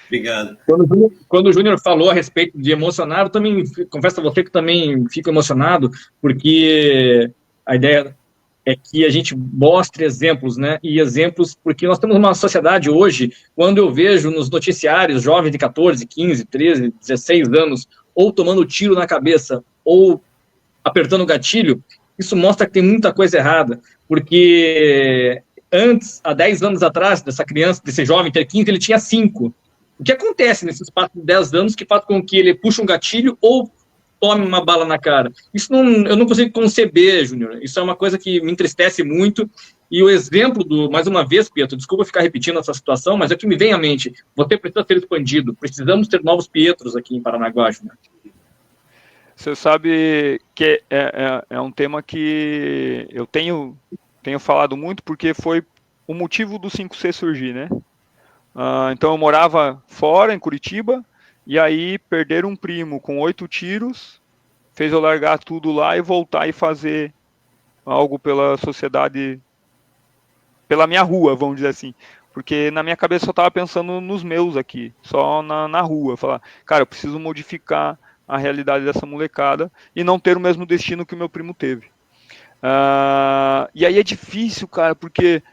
Obrigado. Quando o Júnior falou a respeito de emocionado, também confesso a você que também fico emocionado, porque a ideia é que a gente mostre exemplos, né? E exemplos, porque nós temos uma sociedade hoje, quando eu vejo nos noticiários jovens de 14, 15, 13, 16 anos, ou tomando tiro na cabeça, ou apertando o gatilho, isso mostra que tem muita coisa errada, porque antes, há 10 anos atrás, dessa criança, desse jovem ter 15, ele tinha 5. O que acontece nesse espaço de 10 anos que faz com que ele puxe um gatilho ou tome uma bala na cara? Isso eu não consigo conceber, Júnior. Isso é uma coisa que me entristece muito. E o exemplo mais uma vez, Pietro, desculpa ficar repetindo essa situação, mas é que me vem à mente. Você precisa ser expandido. Precisamos ter novos Pietros aqui em Paranaguá, Júnior. Você sabe que é um tema que eu tenho falado muito, porque foi o motivo do 5C surgir, né? Então eu morava fora, em Curitiba, e aí perder um primo com 8 tiros fez eu largar tudo lá e voltar e fazer algo pela sociedade, pela minha rua, vamos dizer assim. Porque na minha cabeça eu estava pensando nos meus aqui, só na rua. Falar, cara, eu preciso modificar a realidade dessa molecada e não ter o mesmo destino que o meu primo teve. E aí é difícil, cara, porque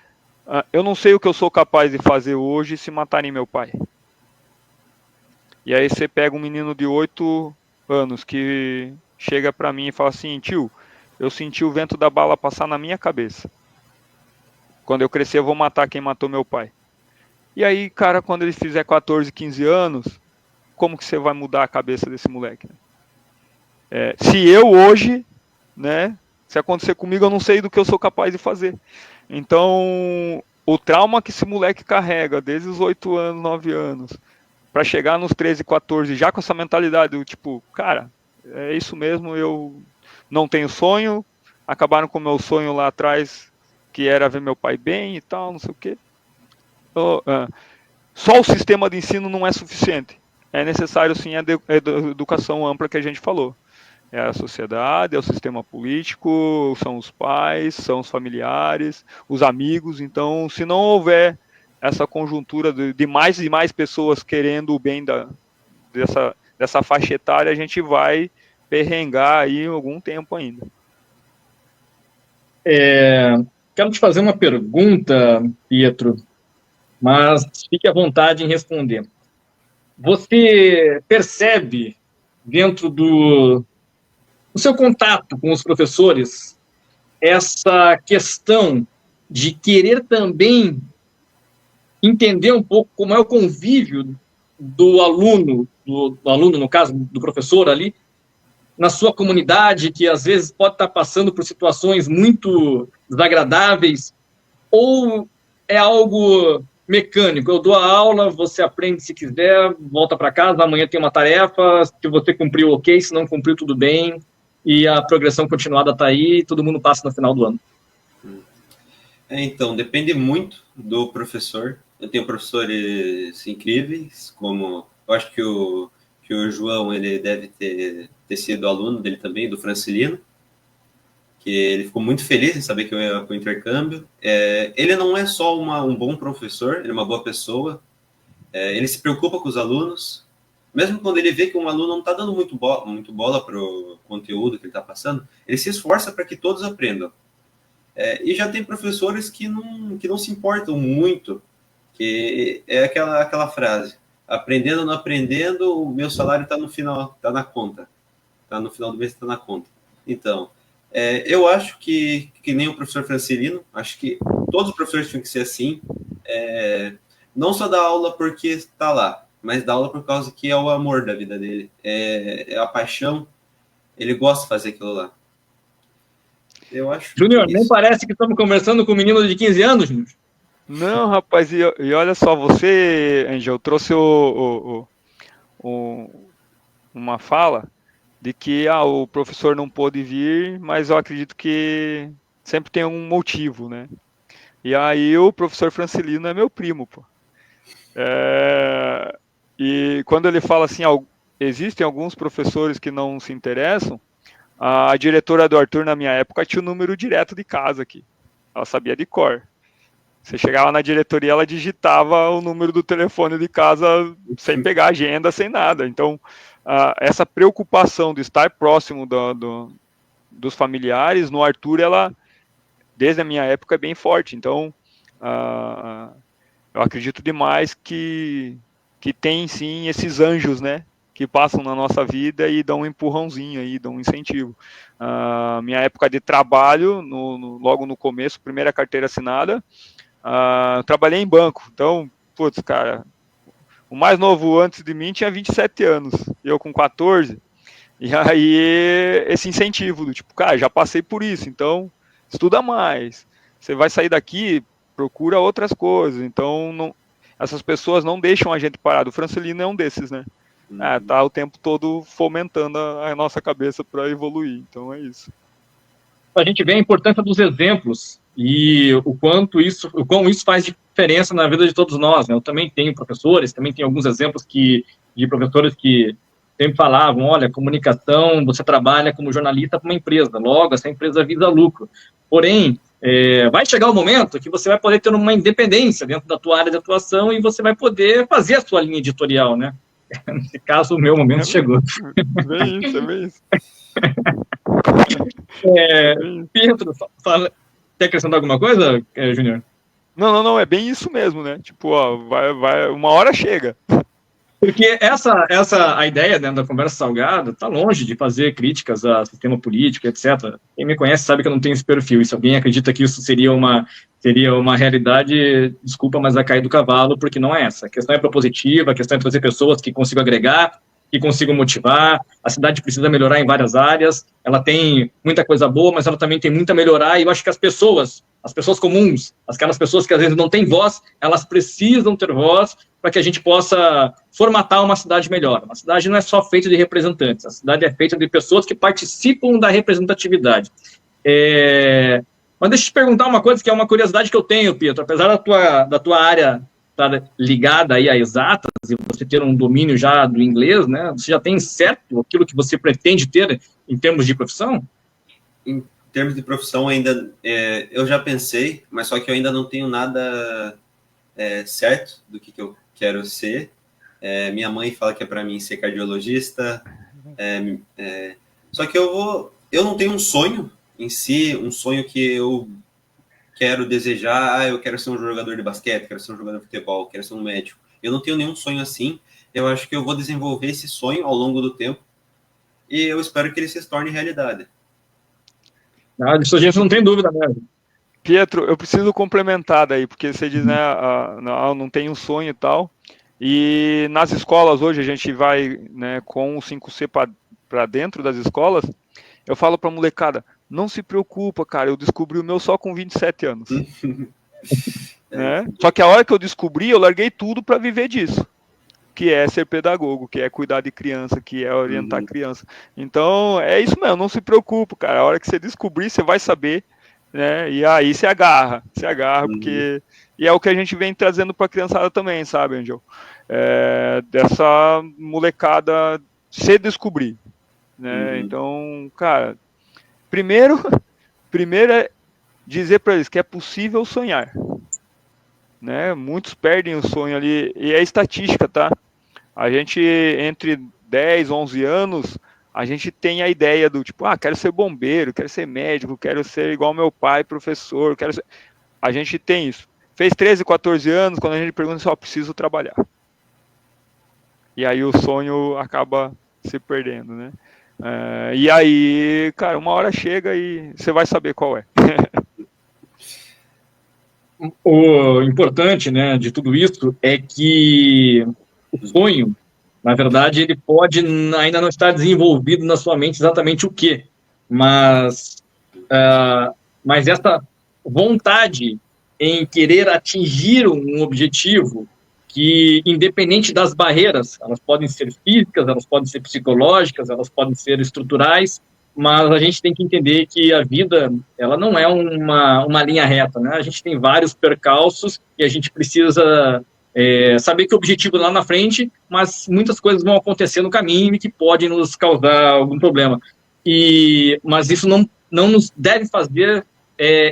eu não sei o que eu sou capaz de fazer hoje se matarem meu pai. E aí você pega um menino de 8 anos que chega pra mim e fala assim, tio, eu senti o vento da bala passar na minha cabeça. Quando eu crescer eu vou matar quem matou meu pai. E aí, cara, quando ele fizer 14, 15 anos, como que você vai mudar a cabeça desse moleque? Se eu hoje, né, se acontecer comigo, eu não sei do que eu sou capaz de fazer. Então, o trauma que esse moleque carrega desde os 8 anos, 9 anos, para chegar nos 13, 14, já com essa mentalidade do tipo, cara, é isso mesmo, eu não tenho sonho, acabaram com o meu sonho lá atrás, que era ver meu pai bem e tal, não sei o quê. Só o sistema de ensino não é suficiente. É necessário, sim, a educação ampla que a gente falou. É a sociedade, é o sistema político, são os pais, são os familiares, os amigos. Então, se não houver essa conjuntura de mais e mais pessoas querendo o bem dessa faixa etária, a gente vai perrengar aí algum tempo ainda. Quero te fazer uma pergunta, Pietro, mas fique à vontade em responder. Você percebe, dentro do seu contato com os professores, essa questão de querer também entender um pouco como é o convívio do aluno, no caso, do professor ali, na sua comunidade, que às vezes pode estar passando por situações muito desagradáveis, ou é algo mecânico? Eu dou a aula, você aprende se quiser, volta para casa, amanhã tem uma tarefa, se você cumpriu, ok, se não cumpriu, tudo bem. e a progressão continuada está aí e todo mundo passa no final do ano? Então, depende muito do professor. Eu tenho professores incríveis, como eu acho que o João, ele deve ter sido aluno dele também, do Francilino, que ele ficou muito feliz em saber que eu ia para o intercâmbio. Ele não é só um bom professor, ele é uma boa pessoa, ele se preocupa com os alunos, mesmo quando ele vê que um aluno não está dando muito bola para o conteúdo que ele está passando, ele se esforça para que todos aprendam. E já tem professores que não se importam muito, que é aquela frase: aprendendo ou não aprendendo, o meu salário está no final, está na conta. Está no final do mês, está na conta. Então, eu acho que nem o professor Francilino, acho que todos os professores tinham que ser assim, não só dar aula porque está lá, mas dar aula por causa que é o amor da vida dele, é a paixão, ele gosta de fazer aquilo lá. Eu acho. Júnior, nem parece que estamos conversando com um menino de 15 anos, Júnior. Não, rapaz, e olha só, você, Angel, trouxe uma fala de que o professor não pôde vir, mas eu acredito que sempre tem um motivo, né? E aí o professor Francilino é meu primo, pô. E quando ele fala assim, existem alguns professores que não se interessam, a diretora do Arthur, na minha época, tinha o número direto de casa aqui. Ela sabia de cor. Você chegava na diretoria, ela digitava o número do telefone de casa sem pegar agenda, sem nada. Então, essa preocupação de estar próximo dos familiares, no Arthur, ela, desde a minha época, é bem forte. Então, eu acredito demais que tem, sim, esses anjos, né? Que passam na nossa vida e dão um empurrãozinho aí, dão um incentivo. Minha época de trabalho, logo no começo, primeira carteira assinada, eu trabalhei em banco. Então, putz, cara, o mais novo antes de mim tinha 27 anos, eu com 14. E aí, esse incentivo do tipo, cara, já passei por isso, então estuda mais. Você vai sair daqui, procura outras coisas. Então, essas pessoas não deixam a gente parado. O Francilino é um desses, né? Tá o tempo todo fomentando a nossa cabeça para evoluir. Então é isso. A gente vê a importância dos exemplos e o quão isso faz diferença na vida de todos nós, né? Eu também tenho professores, também tenho alguns exemplos de professores que sempre falavam: olha, comunicação, você trabalha como jornalista para uma empresa, logo essa empresa visa lucro. Porém, vai chegar o momento que você vai poder ter uma independência dentro da tua área de atuação e você vai poder fazer a sua linha editorial, né? Nesse caso, o meu momento chegou. Bem isso. Pietro, quer acrescentar alguma coisa, Júnior? Não, é bem isso mesmo, né? Tipo, vai, uma hora chega. Porque a ideia, né, da conversa salgada está longe de fazer críticas a sistema político, etc. Quem me conhece sabe que eu não tenho esse perfil. E se alguém acredita que isso seria uma realidade, desculpa, mas vai cair do cavalo, porque não é essa. A questão é propositiva, a questão é trazer pessoas que consigam agregar, que consigam motivar. A cidade precisa melhorar em várias áreas. Ela tem muita coisa boa, mas ela também tem muito a melhorar. E eu acho que as pessoas comuns, aquelas pessoas que às vezes não têm voz, elas precisam ter voz para que a gente possa formatar uma cidade melhor. Uma cidade não é só feita de representantes, a cidade é feita de pessoas que participam da representatividade. Mas deixa eu te perguntar uma coisa que é uma curiosidade que eu tenho, Pietro. Apesar da tua área estar ligada aí a exatas e você ter um domínio já do inglês, né? Você já tem certo aquilo que você pretende ter em termos de profissão? Em termos de profissão, ainda eu já pensei, mas só que eu ainda não tenho nada certo do que eu quero ser. Minha mãe fala que é para mim ser cardiologista, só que eu não tenho um sonho em si, um sonho que eu quero desejar. Eu quero ser um jogador de basquete, quero ser um jogador de futebol, quero ser um médico. Eu não tenho nenhum sonho assim. Eu acho que eu vou desenvolver esse sonho ao longo do tempo e eu espero que ele se torne realidade. Disso a gente não tem dúvida mesmo. Pietro, eu preciso complementar daí, porque você diz, né, não tem um sonho e tal, e nas escolas hoje a gente vai, né, com o 5C para dentro das escolas. Eu falo para a molecada, não se preocupa, cara, eu descobri o meu só com 27 anos. Né? Só que a hora que eu descobri, eu larguei tudo para viver disso. que é ser pedagogo, que é cuidar de criança, que é orientar criança. Então, é isso mesmo, não se preocupe, cara. A hora que você descobrir, você vai saber, né? E aí se agarra, porque... E é o que a gente vem trazendo para a criançada também, sabe, Angel? Dessa molecada se descobrir, né? Então, cara, primeiro é dizer para eles que é possível sonhar, né? Muitos perdem o sonho ali, e é estatística, tá? A gente, entre 10, 11 anos, a gente tem a ideia do tipo, quero ser bombeiro, quero ser médico, quero ser igual meu pai, professor, quero ser... A gente tem isso. Fez 13, 14 anos, quando a gente pergunta, só preciso trabalhar. E aí o sonho acaba se perdendo, né? E aí, cara, uma hora chega e você vai saber qual é. O importante, né, de tudo isso é que o sonho, na verdade, ele pode ainda não estar desenvolvido na sua mente exatamente o quê, mas essa vontade em querer atingir um objetivo que, independente das barreiras, elas podem ser físicas, elas podem ser psicológicas, elas podem ser estruturais, mas a gente tem que entender que a vida, ela não é uma linha reta, né? A gente tem vários percalços e a gente precisa saber que o objetivo é lá na frente, mas muitas coisas vão acontecer no caminho e que podem nos causar algum problema. Mas isso não nos deve fazer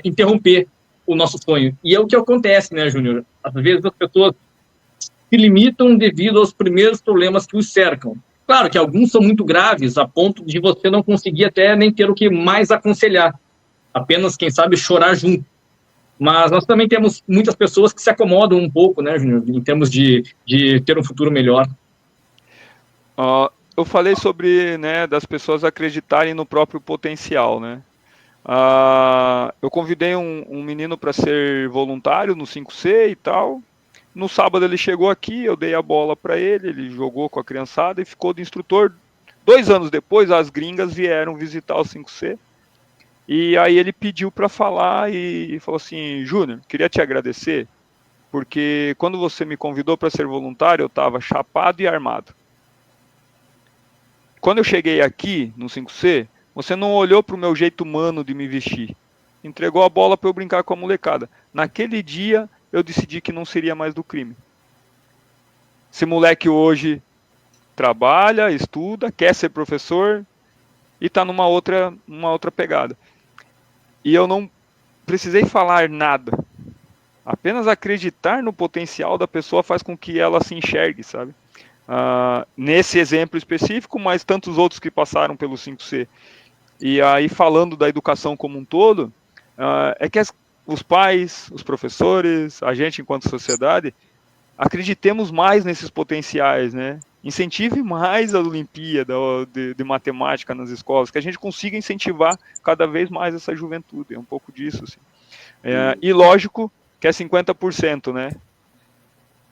interromper o nosso sonho. E é o que acontece, né, Júnior? Às vezes as pessoas se limitam devido aos primeiros problemas que os cercam. Claro que alguns são muito graves, a ponto de você não conseguir até nem ter o que mais aconselhar. Apenas, quem sabe, chorar junto. Mas nós também temos muitas pessoas que se acomodam um pouco, né, Júnior, em termos de ter um futuro melhor. Eu falei sobre, né, das pessoas acreditarem no próprio potencial, né? Eu convidei um menino para ser voluntário no 5C e tal. No sábado ele chegou aqui, eu dei a bola para ele, ele jogou com a criançada e ficou de instrutor. 2 anos depois, as gringas vieram visitar o 5C. E aí ele pediu para falar e falou assim: Júnior, queria te agradecer, porque quando você me convidou para ser voluntário, eu estava chapado e armado. Quando eu cheguei aqui no 5C, você não olhou para o meu jeito humano de me vestir. Entregou a bola para eu brincar com a molecada. Naquele dia, eu decidi que não seria mais do crime. Esse moleque hoje trabalha, estuda, quer ser professor e está numa outra pegada. E eu não precisei falar nada. Apenas acreditar no potencial da pessoa faz com que ela se enxergue, sabe? Nesse exemplo específico, mas tantos outros que passaram pelo 5C. E aí, falando da educação como um todo, é que os pais, os professores, a gente enquanto sociedade, acreditemos mais nesses potenciais, né? Incentive mais a Olimpíada de matemática nas escolas, que a gente consiga incentivar cada vez mais essa juventude, é um pouco disso, assim. E lógico que é 50%, né?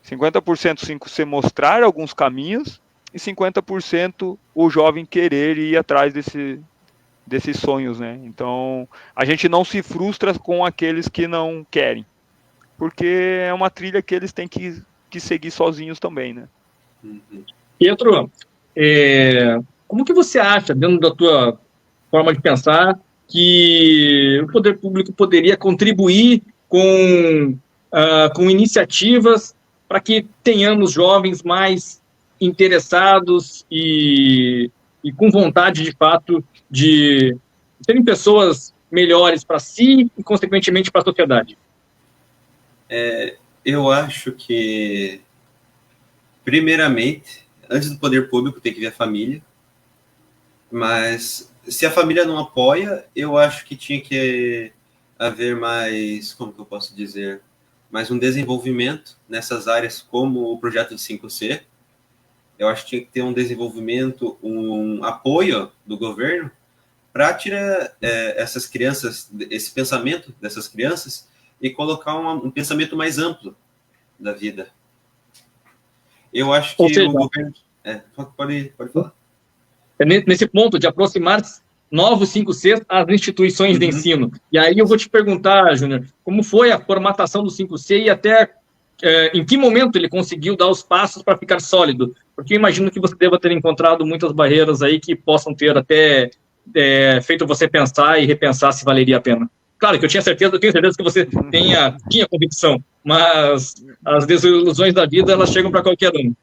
50% 5C mostrar alguns caminhos e 50% o jovem querer ir atrás desses sonhos, né? Então, a gente não se frustra com aqueles que não querem, porque é uma trilha que eles têm que seguir sozinhos também, né? Pietro, como que você acha, dentro da tua forma de pensar, que o poder público poderia contribuir com iniciativas para que tenhamos jovens mais interessados e com vontade, de fato, de serem pessoas melhores para si e, consequentemente, para a sociedade? Eu acho que, primeiramente, antes do poder público, tem que vir a família. Mas, se a família não apoia, eu acho que tinha que haver mais, como que eu posso dizer, mais um desenvolvimento nessas áreas, como o projeto de 5C. Eu acho que tinha que ter um desenvolvimento, um apoio do governo para tirar essas crianças, esse pensamento dessas crianças e colocar um pensamento mais amplo da vida. Eu acho que o governo... Pode falar. Nesse ponto de aproximar novos 5C às instituições de ensino. E aí eu vou te perguntar, Júnior, como foi a formatação do 5C e até em que momento ele conseguiu dar os passos para ficar sólido? Porque eu imagino que você deva ter encontrado muitas barreiras aí que possam ter até feito você pensar e repensar se valeria a pena. Claro que eu tenho certeza que você tinha convicção, mas as desilusões da vida, elas chegam para qualquer um.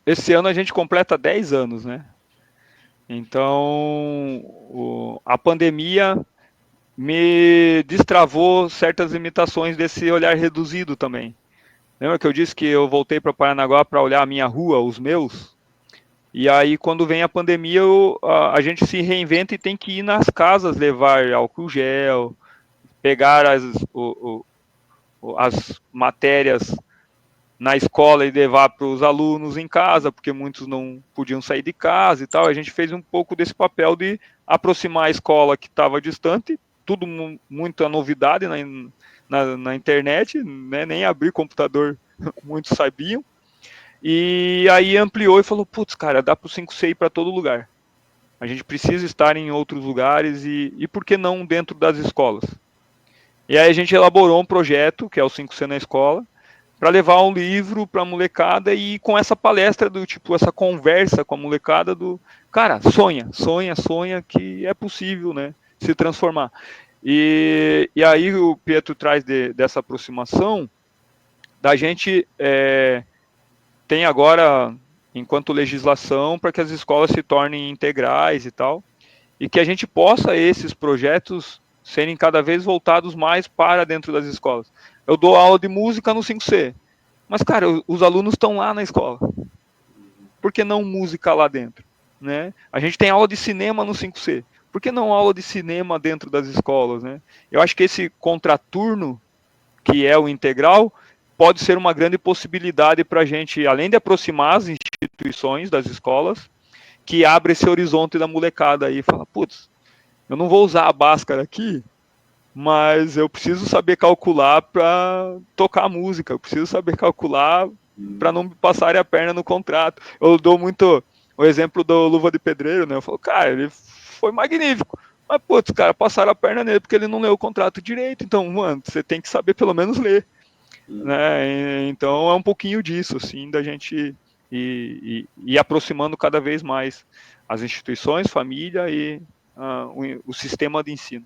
Esse ano a gente completa 10 anos, né? Então, a pandemia me destravou certas limitações desse olhar reduzido também. Lembra que eu disse que eu voltei para Paranaguá para olhar a minha rua, os meus? E aí, quando vem a pandemia, a gente se reinventa e tem que ir nas casas levar álcool gel, pegar as matérias na escola e levar para os alunos em casa, porque muitos não podiam sair de casa e tal. A gente fez um pouco desse papel de aproximar a escola que estava distante, tudo muita novidade na internet, né? Nem abrir computador muitos sabiam. E aí ampliou e falou, putz, cara, dá para o 5C ir para todo lugar. A gente precisa estar em outros lugares e por que não dentro das escolas? E aí a gente elaborou um projeto, que é o 5C na escola, para levar um livro para a molecada e com essa palestra do tipo, essa conversa com a molecada do, cara, sonha que é possível, né, se transformar. E aí o Pietro traz dessa aproximação da gente... tem agora, enquanto legislação, para que as escolas se tornem integrais e tal, e que a gente possa esses projetos serem cada vez voltados mais para dentro das escolas. Eu dou aula de música no 5C, mas, cara, os alunos estão lá na escola. Por que não música lá dentro? Né? A gente tem aula de cinema no 5C. Por que não aula de cinema dentro das escolas? Né? Eu acho que esse contraturno, que é o integral, pode ser uma grande possibilidade para a gente, além de aproximar as instituições das escolas, que abre esse horizonte da molecada aí e fala, putz, eu não vou usar a Bhaskara aqui, mas eu preciso saber calcular para tocar música, eu preciso saber calcular para não me passarem a perna no contrato. Eu dou muito o exemplo do Luva de Pedreiro, né? Eu falo, cara, ele foi magnífico, mas putz, cara, passaram a perna nele porque ele não leu o contrato direito, então, mano, você tem que saber pelo menos ler. Né? Então é um pouquinho disso, assim, da gente ir aproximando cada vez mais as instituições, família e o sistema de ensino.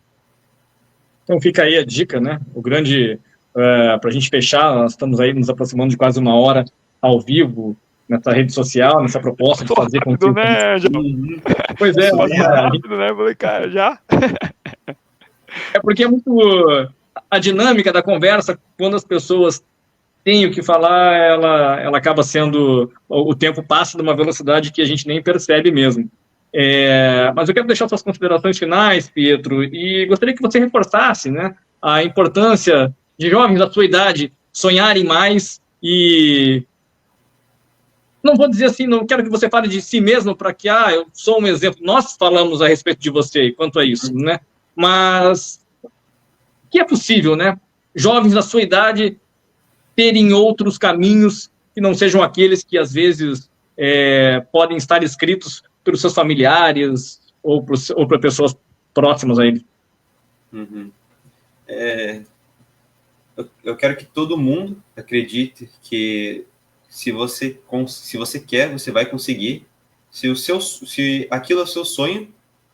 Então fica aí a dica, né? O grande, para a gente fechar, nós estamos aí nos aproximando de quase uma hora ao vivo nessa rede social, nessa proposta de fazer conteúdo. Né, pois é, rápido, né? Falei, cara, já? É porque é muito a dinâmica da conversa, quando as pessoas têm o que falar, ela acaba sendo, o tempo passa de uma velocidade que a gente nem percebe mesmo. Mas eu quero deixar suas considerações finais, Pietro, e gostaria que você reforçasse, né, a importância de jovens da sua idade sonharem mais e... Não vou dizer assim, não quero que você fale de si mesmo para que, eu sou um exemplo, nós falamos a respeito de você quanto a isso, né, mas... que é possível, né? Jovens da sua idade terem outros caminhos que não sejam aqueles que, às vezes, podem estar escritos pelos seus familiares ou para pessoas próximas a ele. Uhum. Eu quero que todo mundo acredite que se você quer, você vai conseguir. Se aquilo é o seu sonho,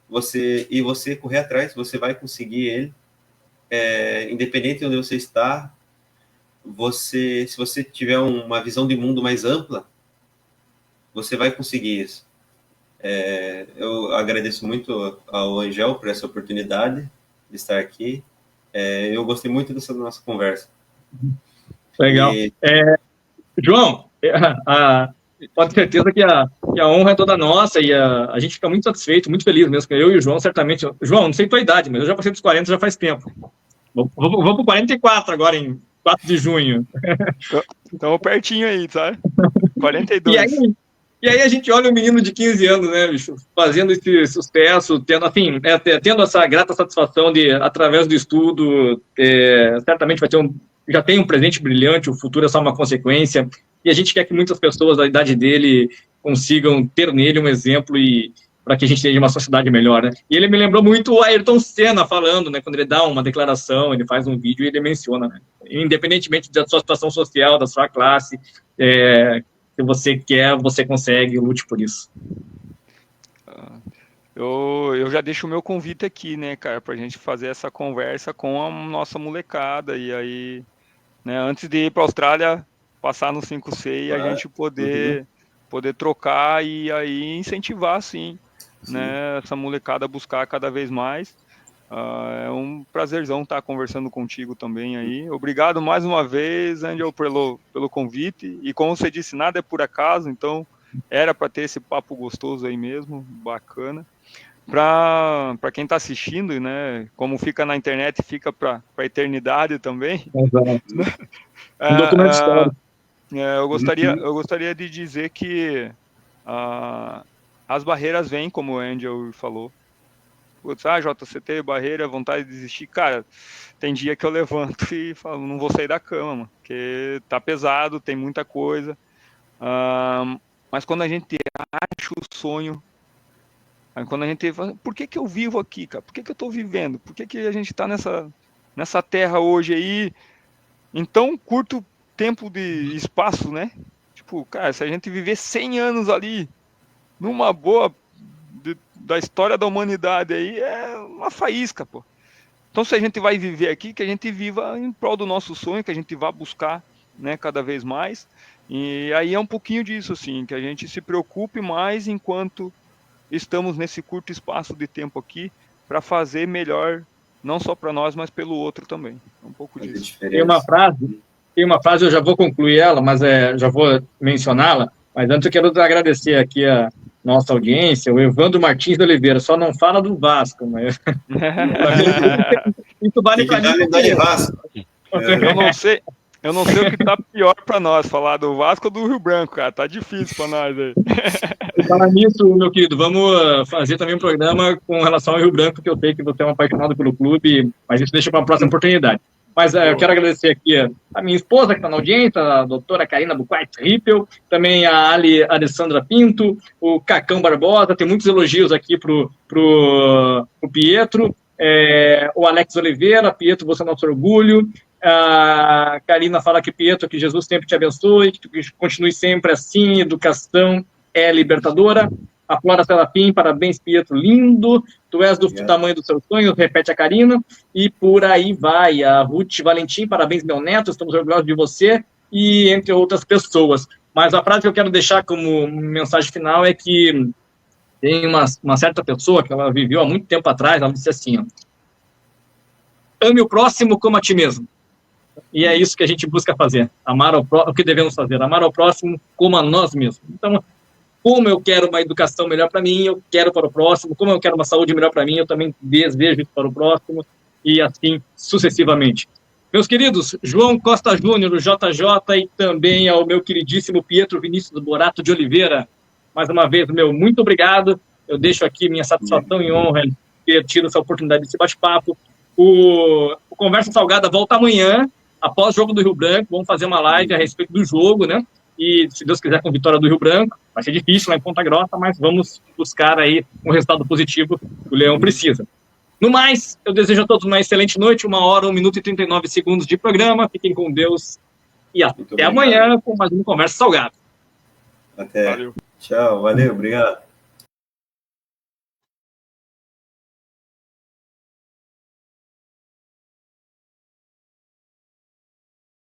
você correr atrás, você vai conseguir ele. Independente de onde você está, se você tiver uma visão de mundo mais ampla, você vai conseguir isso. Eu agradeço muito ao Angel por essa oportunidade de estar aqui. Eu gostei muito dessa nossa conversa. Legal. João, pode ter certeza que a honra é toda nossa e a gente fica muito satisfeito, muito feliz mesmo. Eu e o João, certamente. João, não sei tua idade, mas eu já passei dos 40 já faz tempo. Vou para o 44 agora, em 4 de junho. Estamos pertinho aí, sabe? 42. E aí a gente olha um menino de 15 anos, né, bicho, fazendo esse sucesso, tendo essa grata satisfação de, através do estudo, certamente já tem um presente brilhante, o futuro é só uma consequência, e a gente quer que muitas pessoas da idade dele consigam ter nele um exemplo e para que a gente tenha uma sociedade melhor, né? E ele me lembrou muito o Ayrton Senna falando, né? Quando ele dá uma declaração, ele faz um vídeo e ele menciona, né? Independentemente da sua situação social, da sua classe, se você quer, você consegue, lute por isso. Eu já deixo o meu convite aqui, né, cara, pra gente fazer essa conversa com a nossa molecada, e aí, né, antes de ir pra Austrália, passar no 5C e a gente poder trocar e aí incentivar, sim, né, essa molecada a buscar cada vez mais. É um prazerzão estar conversando contigo também aí. Obrigado mais uma vez, Angel, pelo convite, e como você disse, nada é por acaso, então era para ter esse papo gostoso aí mesmo, bacana. Para quem está assistindo, né, como fica na internet, fica para a eternidade também. Um documento histórico. Eu gostaria de dizer que as barreiras vêm, como o Angel falou. Putz, Jota, você tem barreira, vontade de desistir? Cara, tem dia que eu levanto e falo, não vou sair da cama, mano, porque tá pesado, tem muita coisa. Mas quando a gente acha o sonho, quando a gente fala, por que eu vivo aqui, cara? Por que eu tô vivendo? Por que a gente tá nessa terra hoje aí, em tão curto tempo de espaço, né? Tipo, cara, se a gente viver 100 anos ali, numa boa da história da humanidade aí, é uma faísca, pô. Então, se a gente vai viver aqui, que a gente viva em prol do nosso sonho, que a gente vá buscar, né, cada vez mais. E aí é um pouquinho disso, assim, que a gente se preocupe mais enquanto estamos nesse curto espaço de tempo aqui para fazer melhor, não só para nós, mas pelo outro também. É um pouco disso. Tem uma frase, eu já vou concluir ela, mas já vou mencioná-la, mas antes eu quero agradecer aqui a nossa audiência, o Evandro Martins de Oliveira, só não fala do Vasco, mas isso vale para mim. Vasco. Eu não sei o que tá pior para nós, falar do Vasco ou do Rio Branco, cara, tá difícil para nós aí. Falar nisso, meu querido, vamos fazer também um programa com relação ao Rio Branco, que eu sei que você é um apaixonado pelo clube, mas isso deixa para uma próxima oportunidade. Mas eu quero agradecer aqui a minha esposa, que está na audiência, a doutora Karina Buquart-Rippel, também a Alessandra Pinto, o Cacão Barbosa, tem muitos elogios aqui pro Pietro, o Alex Oliveira, Pietro, você é nosso orgulho. A Karina fala que, Pietro, que Jesus sempre te abençoe, que continue sempre assim, educação é libertadora. A Flora Serafim, parabéns, Pietro, lindo. Tu és do tamanho dos seus sonhos, repete a Karina. E por aí vai. A Ruth Valentim, parabéns, meu neto, estamos orgulhosos de você. E entre outras pessoas. Mas a frase que eu quero deixar como mensagem final é que tem uma certa pessoa que ela viveu há muito tempo atrás, ela disse assim, ó, ame o próximo como a ti mesmo. E é isso que a gente busca fazer. O que devemos fazer? Amar ao próximo como a nós mesmos. Então, como eu quero uma educação melhor para mim, eu quero para o próximo. Como eu quero uma saúde melhor para mim, eu também desejo isso para o próximo. E assim sucessivamente. Meus queridos, João Costa Júnior, o JJ, e também ao meu queridíssimo Pietro Vinícius Borato de Oliveira. Mais uma vez, muito obrigado. Eu deixo aqui minha satisfação e honra em ter tido essa oportunidade desse bate-papo. O Conversa Salgada volta amanhã, após o jogo do Rio Branco. Vamos fazer uma live a respeito do jogo, né? E, se Deus quiser, com vitória do Rio Branco. Vai ser difícil lá em Ponta Grossa, mas vamos buscar aí um resultado positivo que o Leão precisa. No mais, eu desejo a todos uma excelente noite, 1 hora, 1 minuto e 39 segundos de programa. Fiquem com Deus e até amanhã com mais uma Conversa Salgada. Até. Valeu. Tchau, valeu, obrigado.